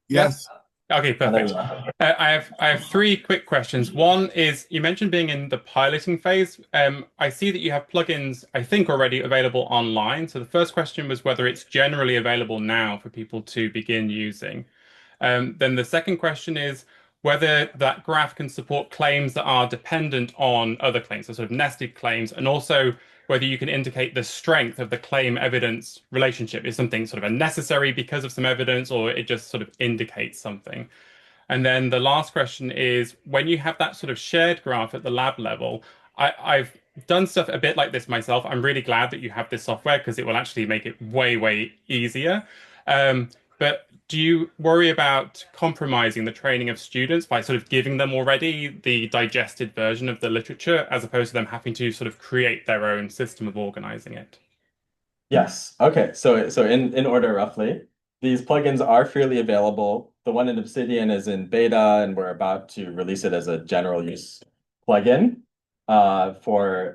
Yes. Okay, perfect. I have three quick questions. One is, you mentioned being in the piloting phase. I see that you have plugins, I think, already available online. So the first question was whether it's generally available now for people to begin using. Then the second question is whether that graph can support claims that are dependent on other claims, so sort of nested claims, and also whether you can indicate the strength of the claim evidence relationship. Is something sort of a necessary because of some evidence, or it just sort of indicates something? And then the last question is, when you have that sort of shared graph at the lab level, I've done stuff a bit like this myself. I'm really glad that you have this software because it will actually make it way, way easier. But do you worry about compromising the training of students by sort of giving them already the digested version of the literature as opposed to them having to sort of create their own system of organizing it? Yes. Okay. So in order roughly, these plugins are freely available. The one in Obsidian is in beta, and we're about to release it as a general use plugin for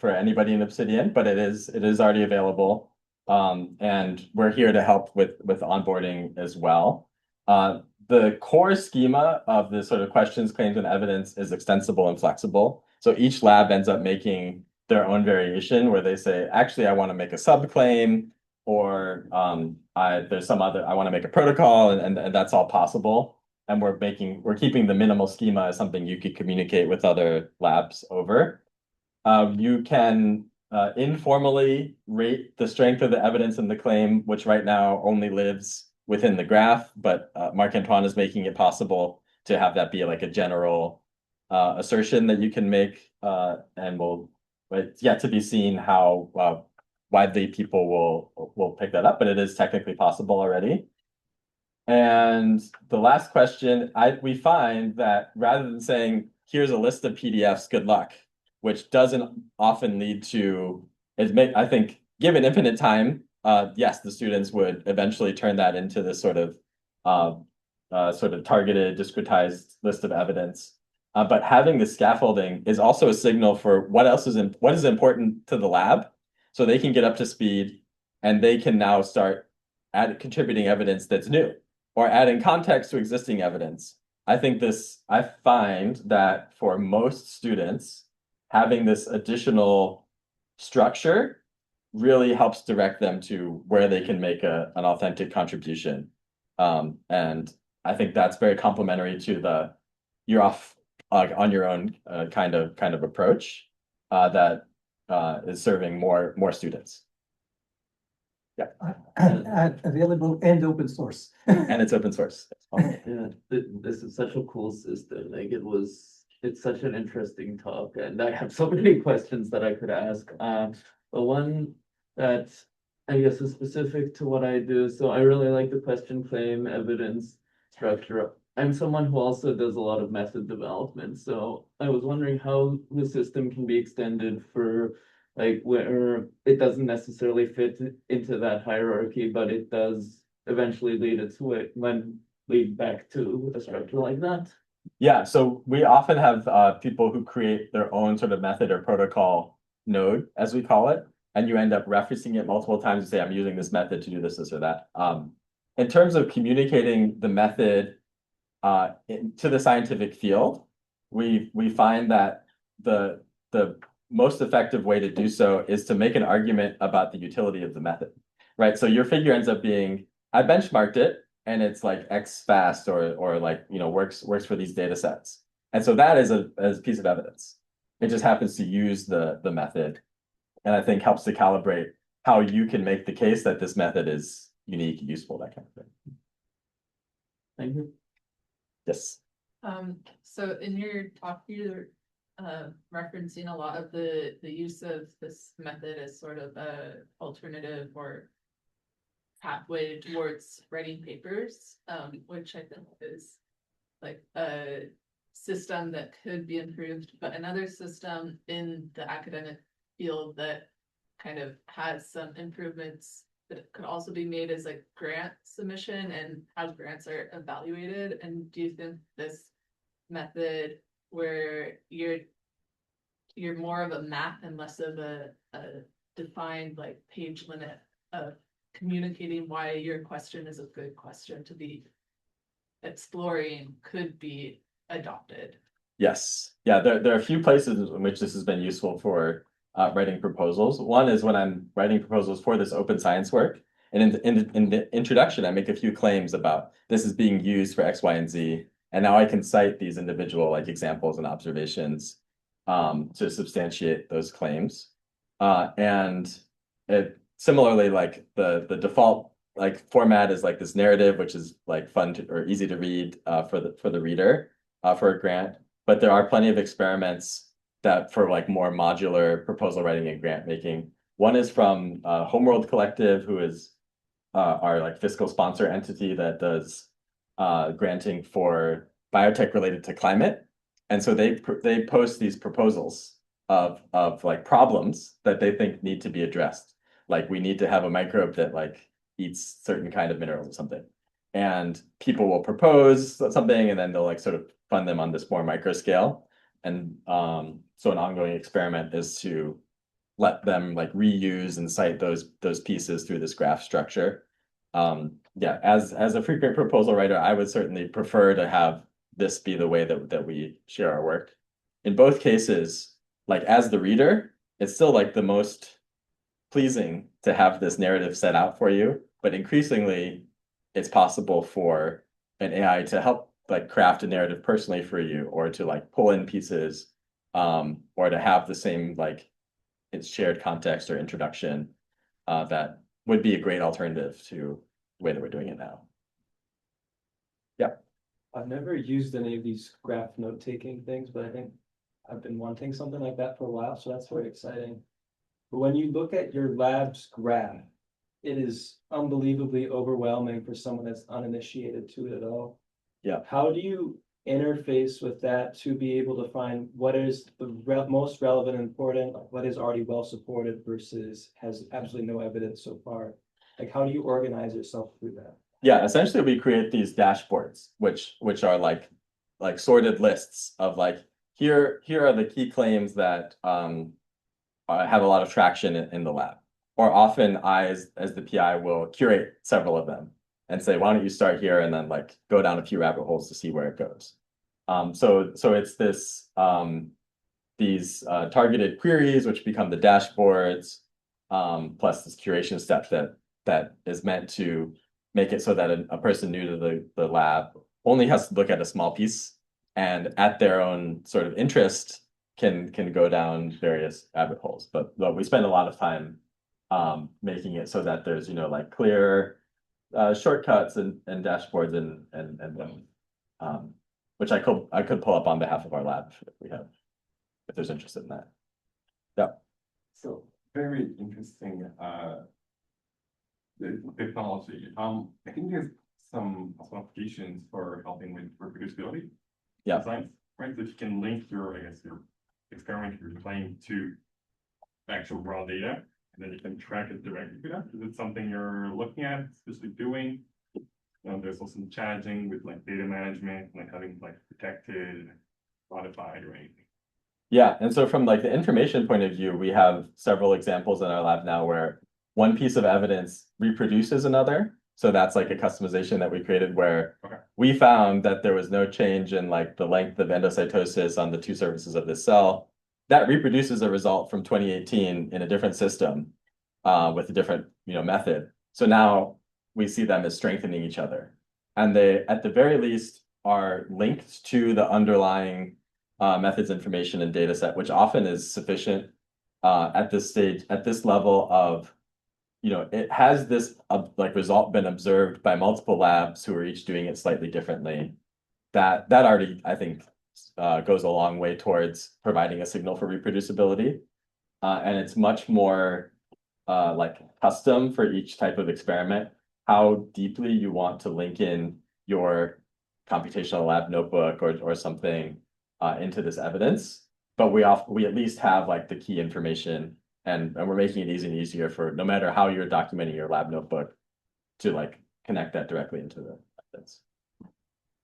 anybody in Obsidian, but it is already available. And we're here to help with onboarding as well. The core schema of the sort of questions, claims, and evidence is extensible and flexible. So each lab ends up making their own variation where they say, actually, I want to make a subclaim, or there's some other, I want to make a protocol, and that's all possible. And we're keeping the minimal schema as something you could communicate with other labs over. You can informally rate the strength of the evidence in the claim, which right now only lives within the graph, but Marc-Antoine is making it possible to have that be like a general assertion that you can make, and it's yet to be seen how widely people will pick that up, but it is technically possible already. And the last question, we find that rather than saying, here's a list of PDFs, good luck, which doesn't often lead to, I think, given infinite time, yes, the students would eventually turn that into this sort of targeted, discretized list of evidence. But having the scaffolding is also a signal for what is important to the lab, so they can get up to speed and they can now start contributing evidence that's new or adding context to existing evidence. I find that for most students, having this additional structure really helps direct them to where they can make an authentic contribution. And I think that's very complementary to you're off on your own kind of approach that is serving more students. Yeah. And available and open source. And it's open source. Yeah, this is such a cool system. Like it's such an interesting talk, and I have so many questions that I could ask. The one that I guess is specific to what I do. So I really like the question, claim, evidence structure. I'm someone who also does a lot of method development. So I was wondering how the system can be extended for like where it doesn't necessarily fit into that hierarchy, but it does eventually lead back to a structure like that. Yeah, so we often have people who create their own sort of method or protocol node, as we call it, and you end up referencing it multiple times and say, I'm using this method to do this or that. In terms of communicating the method to the scientific field, we find that the most effective way to do so is to make an argument about the utility of the method, right? So your figure ends up being, I benchmarked it, and it's like X fast or like, works for these data sets. And so that is a piece of evidence. It just happens to use the method, and I think helps to calibrate how you can make the case that this method is unique, useful, that kind of thing. Thank you. Yes. So in your talk, you're referencing a lot of the use of this method as sort of a alternative or pathway towards writing papers, which I think is like a system that could be improved. But another system in the academic field that kind of has some improvements that could also be made as a grant submission and how grants are evaluated? And do you think this method where you're more of a map and less of a defined like page limit of communicating why your question is a good question to be exploring could be adopted? Yes. Yeah, there are a few places in which this has been useful for writing proposals. One is when I'm writing proposals for this open science work. And in the introduction, I make a few claims about this is being used for X, Y, and Z. And now I can cite these individual like examples and observations to substantiate those claims. And it similarly, like the default like format is like this narrative, which is like fun to, or easy to read for the reader for a grant. But there are plenty of experiments that for like more modular proposal writing and grant making. One is from Homeworld Collective, who is our like fiscal sponsor entity that does granting for biotech related to climate. And so they post these proposals of like problems that they think need to be addressed. Like we need to have a microbe that like eats certain kind of minerals or something. And people will propose something and then they'll like sort of fund them on this more micro scale. And so an ongoing experiment is to let them like reuse and cite those pieces through this graph structure. Yeah, as a frequent proposal writer, I would certainly prefer to have this be the way that we share our work. In both cases, like as the reader, it's still like the most pleasing to have this narrative set out for you, but increasingly it's possible for an AI to help like craft a narrative personally for you, or to like pull in pieces, or to have the same like its shared context or introduction that would be a great alternative to the way that we're doing it now. Yeah. I've never used any of these graph note-taking things, but I think I've been wanting something like that for a while, so that's very exciting. But when you look at your lab's graph, it is unbelievably overwhelming for someone that's uninitiated to it at all. Yeah. How do you interface with that to be able to find what is the most relevant and important, like what is already well supported versus has absolutely no evidence so far? Like, how do you organize yourself through that? Yeah, essentially we create these dashboards, which are like sorted lists of like, here are the key claims that have a lot of traction in the lab. Or often I, as the PI, will curate several of them and say, why don't you start here and then like go down a few rabbit holes to see where it goes. So it's this these targeted queries which become the dashboards, plus this curation step that is meant to make it so that a person new to the lab only has to look at a small piece and at their own sort of interest can go down various rabbit holes. But we spend a lot of time making it so that there's, you know, like clear shortcuts and dashboards and which I could pull up on behalf of our lab if there's interest in that. Yeah. So very interesting the technology. I think there's some applications for helping with reproducibility. Yeah. Science, right? So if you can link your, I guess, your experiment you're playing to actual raw data, and then you can track it directly to that. Is it something you're looking at, especially doing? There's also some challenging with like data management, like having like protected, modified, or anything. Yeah, and so from like the information point of view, we have several examples in our lab now where one piece of evidence reproduces another. So that's like a customization that we created where we found that there was no change in like the length of endocytosis on the two surfaces of this cell. That reproduces a result from 2018 in a different system with a different, you know, method. So now we see them as strengthening each other. And they, at the very least, are linked to the underlying methods, information, and data set, which often is sufficient at this stage, at this level of, you know, it has this like result been observed by multiple labs who are each doing it slightly differently. That already, I think, goes a long way towards providing a signal for reproducibility. And it's much more like custom for each type of experiment, how deeply you want to link in your computational lab notebook or something into this evidence. But we at least have like the key information And we're making it easy and easier for no matter how you're documenting your lab notebook to like connect that directly into the methods.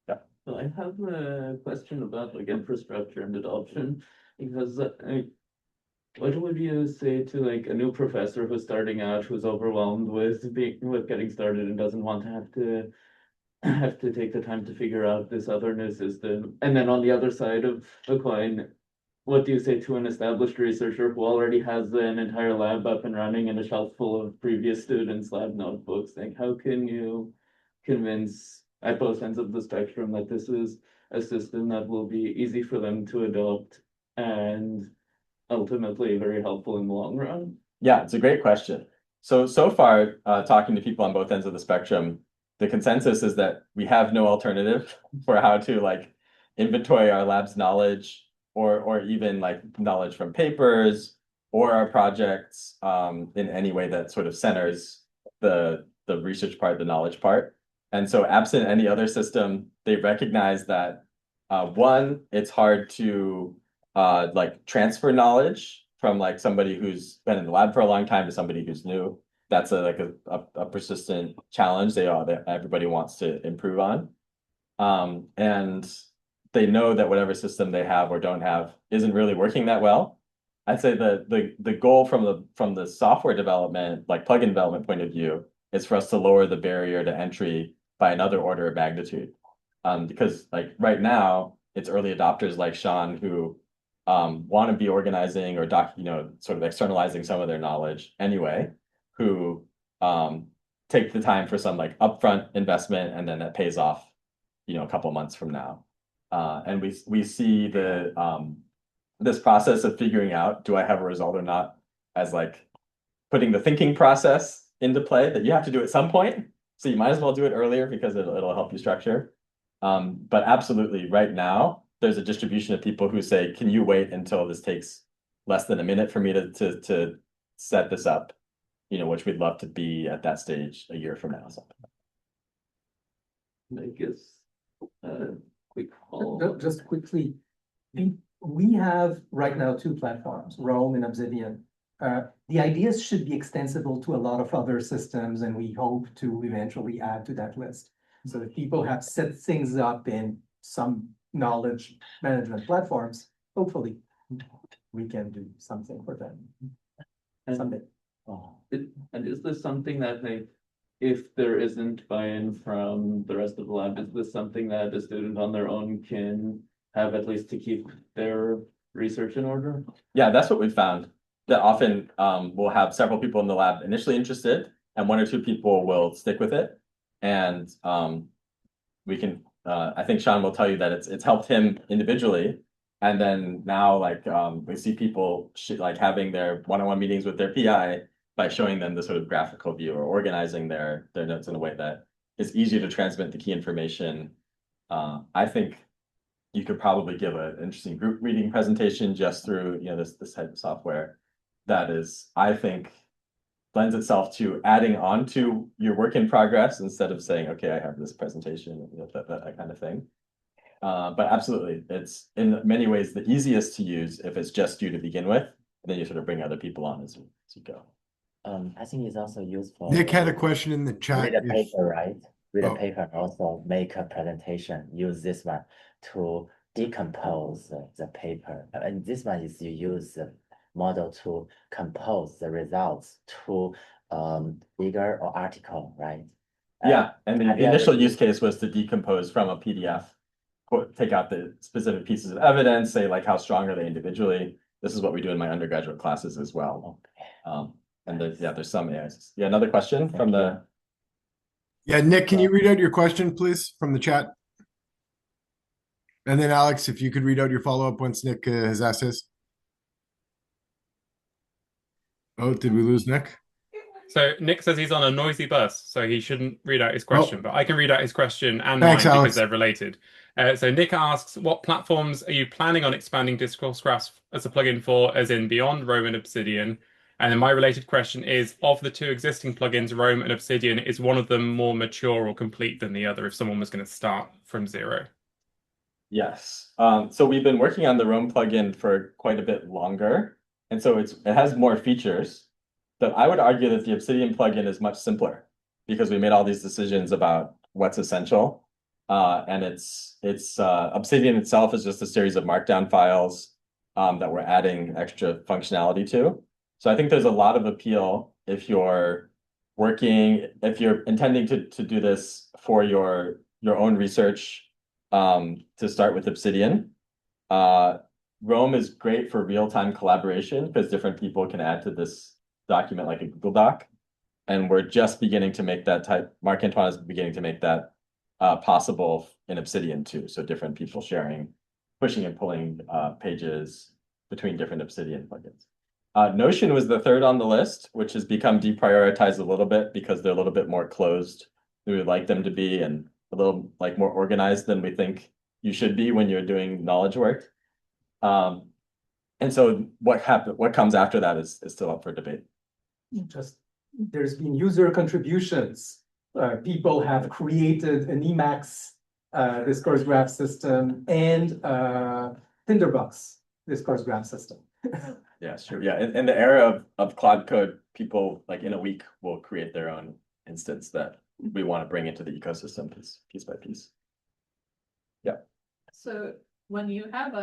Yeah. Well, I have a question about like infrastructure and adoption, because what would you say to like a new professor who's starting out, who's overwhelmed with getting started and doesn't want to have to take the time to figure out this other new system? And then on the other side of the coin, what do you say to an established researcher who already has an entire lab up and running and a shelf full of previous students' lab notebooks? Like, how can you convince at both ends of the spectrum that this is a system that will be easy for them to adopt and ultimately very helpful in the long run? Yeah, it's a great question. So far, talking to people on both ends of the spectrum, the consensus is that we have no alternative for how to like inventory our lab's knowledge or even like knowledge from papers or our projects in any way that sort of centers the research part, the knowledge part. And so absent any other system, they recognize that one, it's hard to like transfer knowledge from like somebody who's been in the lab for a long time to somebody who's new. That's a persistent challenge that everybody wants to improve on. And they know that whatever system they have or don't have isn't really working that well. I'd say the goal from the software development, like plugin development point of view, is for us to lower the barrier to entry by another order of magnitude. Because like right now, it's early adopters like Sean who want to be organizing or sort of externalizing some of their knowledge anyway, who take the time for some like upfront investment and then that pays off, a couple months from now. And we see this process of figuring out, do I have a result or not, as like putting the thinking process into play that you have to do at some point. So you might as well do it earlier because it'll help you structure. But absolutely, right now, there's a distribution of people who say, can you wait until this takes less than a minute for me to set this up? Which we'd love to be at that stage a year from now. I guess quick follow. Just quickly, we have right now 2 platforms, Rome and Obsidian. The ideas should be extensible to a lot of other systems, and we hope to eventually add to that list. So that people have set things up in some knowledge management platforms, hopefully we can do something for them someday. And is this something that if there isn't buy-in from the rest of the lab, is this something that a student on their own can have at least to keep their research in order? Yeah, that's what we found. That often we'll have several people in the lab initially interested, and 1 or 2 people will stick with it. And we can, I think Sean will tell you that it's helped him individually. And then now, like we see people like having their one-on-one meetings with their PI by showing them the sort of graphical view or organizing their notes in a way that is easier to transmit the key information. I think you could probably give an interesting group reading presentation just through this type of software that is, I think, lends itself to adding on to your work in progress instead of saying, okay, I have this presentation, that kind of thing. But absolutely, it's in many ways the easiest to use if it's just you to begin with, and then you sort of bring other people on as you go. I think it's also useful. Nick had a question in the chat. Read a paper, right? Read Oh. a paper and also make a presentation. Use this one to decompose the paper. And this one is you use the model to compose the results to figure or article, right? Yeah, and the initial use case was to decompose from a PDF, take out the specific pieces of evidence, say like how strong are they individually. This is what we do in my undergraduate classes as well. And there's some AIs. Yeah, another question from the. Yeah, Nick, can you read out your question, please, from the chat? And then Alex, if you could read out your follow-up once Nick has asked his. Oh, did we lose Nick? So Nick says he's on a noisy bus, so he shouldn't read out his question, but I can read out his question and Thanks, mine Alex. because they're related. So Nick asks, what platforms are you planning on expanding Discourse graphs as a plugin for, as in beyond Rome and Obsidian? And then my related question is, of the 2 existing plugins, Rome and Obsidian, is one of them more mature or complete than the other if someone was going to start from 0? Yes. So we've been working on the Rome plugin for quite a bit longer. And so it has more features, but I would argue that the Obsidian plugin is much simpler because we made all these decisions about what's essential. And Obsidian itself is just a series of markdown files that we're adding extra functionality to. So I think there's a lot of appeal if you're intending to do this for your own research, to start with Obsidian. Rome is great for real-time collaboration because different people can add to this document like a Google Doc. And we're just beginning to make that Marc-Antoine is beginning to make that possible in Obsidian too. So different people sharing, pushing and pulling pages between different Obsidian plugins. Notion was the third on the list, which has become deprioritized a little bit because they're a little bit more closed than we would like them to be and a little like more organized than we think you should be when you're doing knowledge work. And so what comes after that is still up for debate. There's been user contributions. People have created an Emacs discourse graph system and Tinderbox discourse graph system. Yeah, sure. Yeah, in the era of Cloud Code, people like in a week will create their own instance that we want to bring into the ecosystem piece by piece. Yeah. So when you have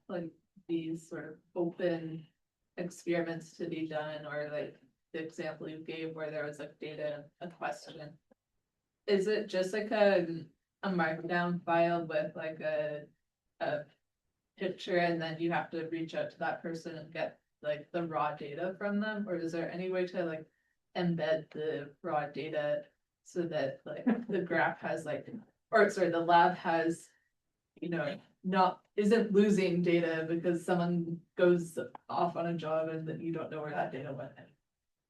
like these sort of open experiments to be done, or like the example you gave where there was like data, a question, is it just like a markdown file with like a picture and then you have to reach out to that person and get like the raw data from them? Or is there any way to like embed the raw data so that like the graph has like, or sorry, the lab has, you know, isn't losing data because someone goes off on a job and that you don't know where that data went?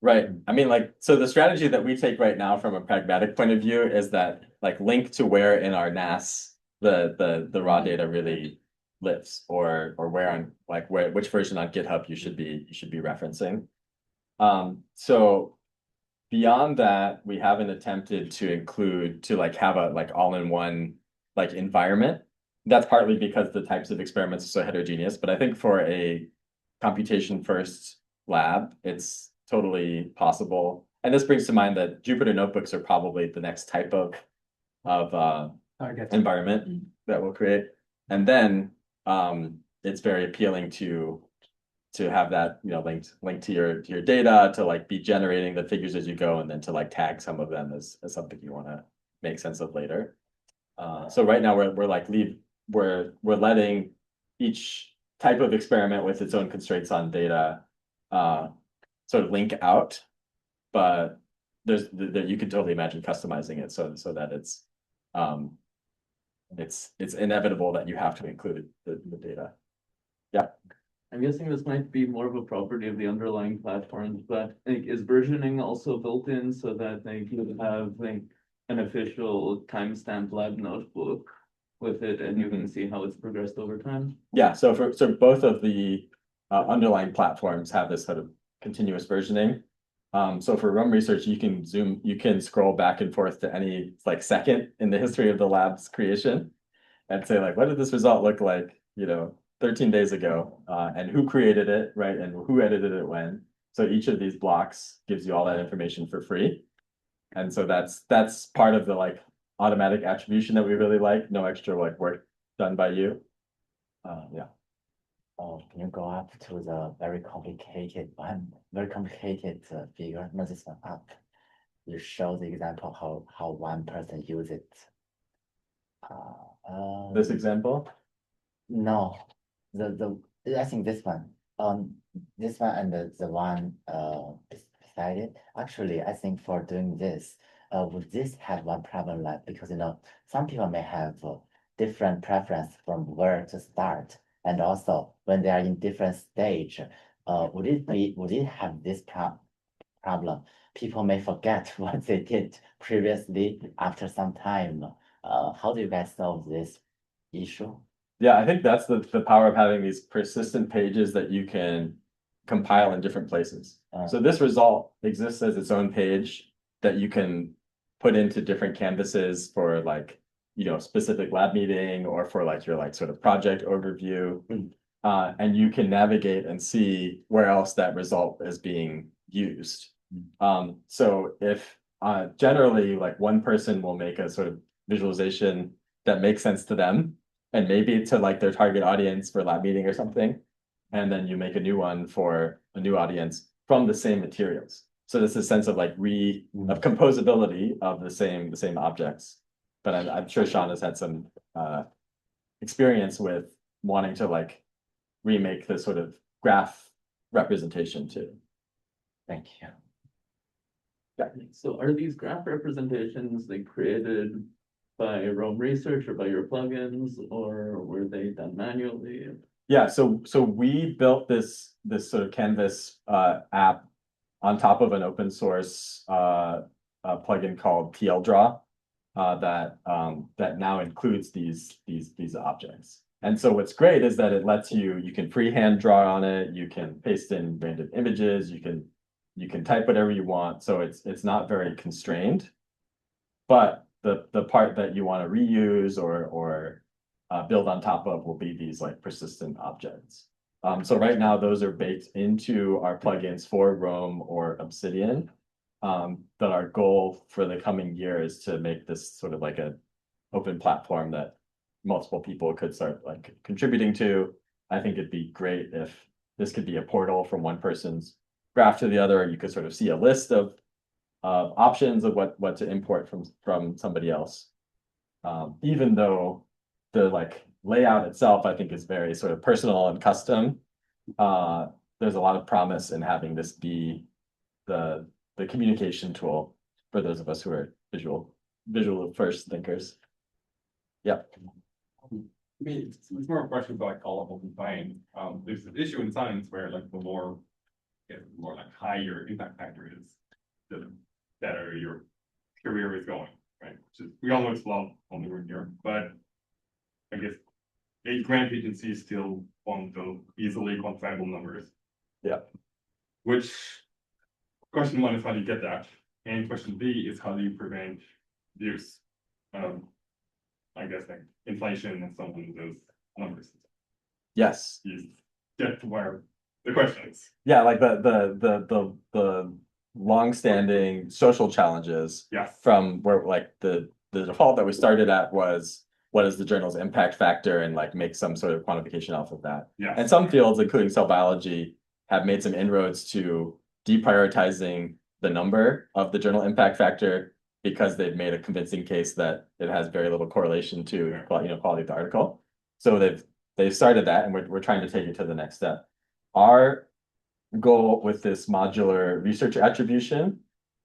Right. I mean, like, so the strategy that we take right now from a pragmatic point of view is that like link to where in our NAS the raw data really lives, or where on like which version on GitHub you should be referencing. So beyond that, we haven't attempted to like have a like all-in-one like environment. That's partly because the types of experiments are so heterogeneous, but I think for a computation first lab, it's totally possible. And this brings to mind that Jupyter notebooks are probably the next type of environment that we'll create. And then it's very appealing to have that, you know, linked to your data, to like be generating the figures as you go, and then to like tag some of them as something you want to make sense of later. So right now we're letting each type of experiment with its own constraints on data sort of link out, but you could totally imagine customizing it so that it's inevitable that you have to include the data. Yeah. I'm guessing this might be more of a property of the underlying platforms, but like, is versioning also built in so that like you have like an official timestamp lab notebook with it, and you can see how it's progressed over time? Yeah. So both of the underlying platforms have this sort of continuous versioning. So for Rome research, you can scroll back and forth to any like second in the history of the lab's creation and say like, what did this result look like, you know, 13 days ago, and who created it, right? And who edited it when. So each of these blocks gives you all that information for free. And so that's part of the like automatic attribution that we really like. No extra like work done by you. Yeah. Oh, can you go up to the very complicated figure? Not this one up. You show the example how one person use it. This example? No, I think this one. This one and the one beside it. Actually, I think for doing this, would this have one problem like, because you know some people may have different preference from where to start, and also when they are in different stage, would it have this problem? People may forget what they did previously after some time. How do you guys solve this issue? Yeah, I think that's the power of having these persistent pages that you can compile in different places. So this result exists as its own page that you can put into different canvases for like, you know, specific lab meeting or for like your like sort of project overview. and you can navigate and see where else that result is being used. So if generally like one person will make a sort of visualization that makes sense to them, and maybe to like their target audience for lab meeting or something, and then you make a new one for a new audience from the same materials. So there's a sense of like of composability of the same objects. But I'm sure Sean has had some experience with wanting to like remake the sort of graph representation too. Thank you. So are these graph representations like created by Rome Research or by your plugins, or were they done manually? Yeah, so we built this sort of Canvas app on top of an open source plugin called TLDraw that now includes these objects. And so what's great is that it lets you can freehand draw on it, you can paste in random images, you can type whatever you want. So it's not very constrained. But the part that you want to reuse or build on top of will be these like persistent objects. So right now those are baked into our plugins for Rome or Obsidian. But our goal for the coming year is to make this sort of like an open platform that multiple people could start like contributing to. I think it'd be great if this could be a portal from one person's graph to the other. You could sort of see a list of options of what to import from somebody else. Even though the like layout itself, I think, is very sort of personal and custom. There's a lot of promise in having this be the communication tool for those of us who are visual first thinkers. Yeah. I mean, it's more a question about like callable design. There's an issue in science where like the more like higher impact factor is, the better your career is going, right? Which is, we all know it's low on the word here, but I guess a grant agency still want those easily quantifiable numbers. Yeah. Which question one is how do you get that? And question B is how do you prevent abuse? I guess like inflation and so on those numbers. Yes. You get to where the question is. Yeah, like the long-standing social challenges. Yes. From where like the default that we started at was what is the journal's impact factor and like make some sort of quantification off of that. Yes. And some fields, including cell biology, have made some inroads to deprioritizing the number of the journal impact factor because they've made a convincing case that it has very little correlation to quality of the article. So they've started that, and we're trying to take it to the next step. Our goal with this modular research attribution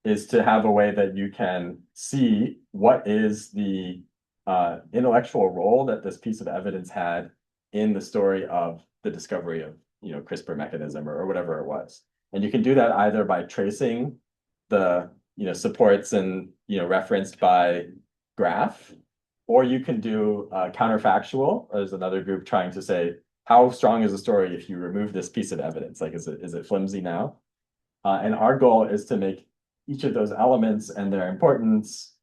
is to have a way that you can see what is the intellectual role that this piece of evidence had in the story of the discovery of CRISPR mechanism or whatever it was. And you can do that either by tracing the supports and referenced by graph, or you can do counterfactual. There's another group trying to say, how strong is the story if you remove this piece of evidence? Like, is it flimsy now? And our goal is to make each of those elements and their importance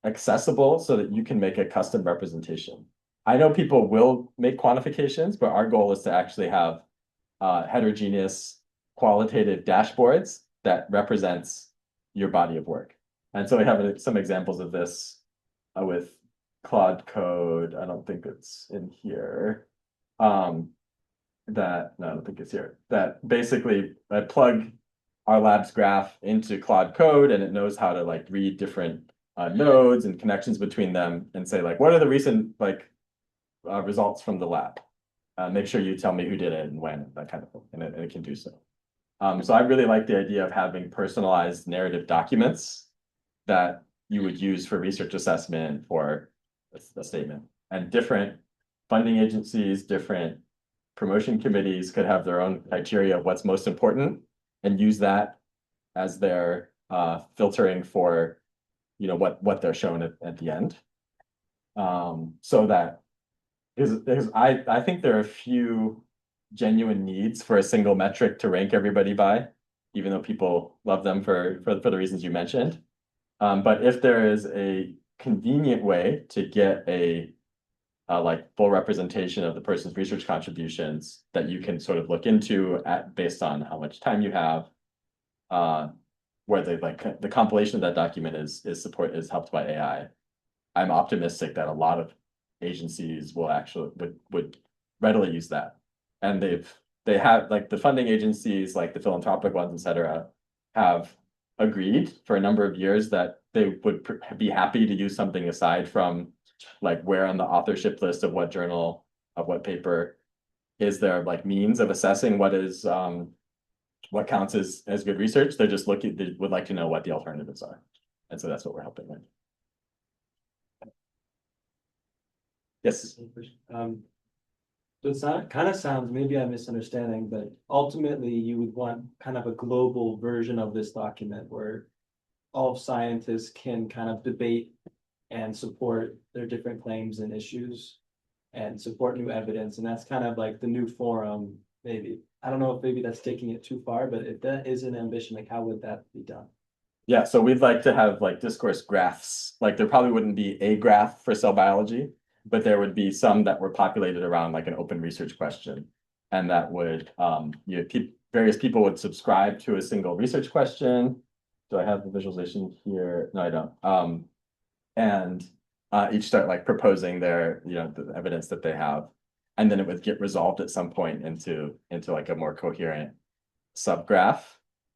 accessible so that you can make a custom representation. I know people will make quantifications, but our goal is to actually have heterogeneous qualitative dashboards that represents your body of work. And so we have some examples of this with Claude Code. I don't think it's in here. No, I don't think it's here. That basically I plug our lab's graph into Claude Code, and it knows how to like read different nodes and connections between them and say like, what are the recent like results from the lab? Make sure you tell me who did it and when, that kind of thing, and it can do so. So I really like the idea of having personalized narrative documents that you would use for research assessment for a statement. And different funding agencies, different promotion committees could have their own criteria of what's most important and use that as their filtering for what they're shown at the end. So that because I think there are a few genuine needs for a single metric to rank everybody by, even though people love them for the reasons you mentioned. But if there is a convenient way to get a like full representation of the person's research contributions that you can sort of look into based on how much time you have. Where the compilation of that document is helped by AI. I'm optimistic that a lot of agencies will actually would readily use that. And they have, like, the funding agencies, like the philanthropic ones, et cetera, have agreed for a number of years that they would be happy to use something aside from like where on the authorship list of what journal of what paper is there, like, means of assessing what is what counts as good research. They would like to know what the alternatives are. And so that's what we're helping with. Yes. So it's not, kind of sounds, maybe I'm misunderstanding, but ultimately you would want kind of a global version of this document where all scientists can kind of debate and support their different claims and issues and support new evidence. And that's kind of like the new forum, maybe. I don't know if maybe that's taking it too far, but if that is an ambition, like how would that be done? Yeah, so we'd like to have like discourse graphs. Like there probably wouldn't be a graph for cell biology, but there would be some that were populated around like an open research question. And that would, various people would subscribe to a single research question. Do I have the visualization here? No, I don't. And each start like proposing their, the evidence that they have. And then it would get resolved at some point into like a more coherent subgraph.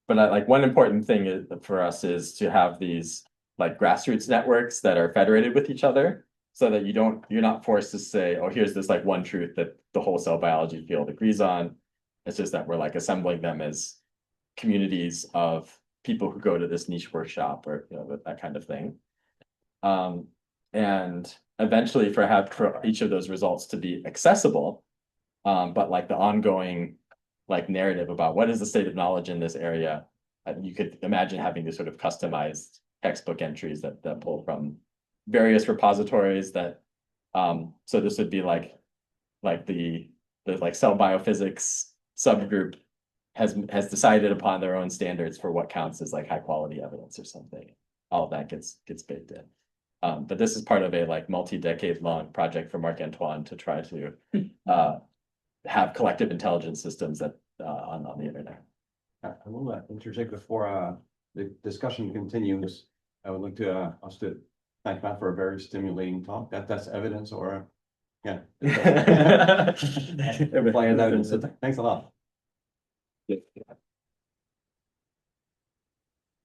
But like one important thing for us is to have these like grassroots networks that are federated with each other, so that you're not forced to say, oh, here's this like one truth that the whole cell biology field agrees on. It's just that we're like assembling them as communities of people who go to this niche workshop or that kind of thing. And eventually for each of those results to be accessible, but like the ongoing like narrative about what is the state of knowledge in this area, you could imagine having these sort of customized textbook entries that pull from various repositories that, so this would be like the like cell biophysics subgroup has decided upon their own standards for what counts as like high quality evidence or something. All of that gets baked in. But this is part of a like multi-decade long project for Marc Antoine to try to have collective intelligence systems that on the internet. I will interject before the discussion continues. I would like to us to thank Matt for a very stimulating talk. That's evidence, or yeah. Everybody has evidence. So thanks a lot. Yeah.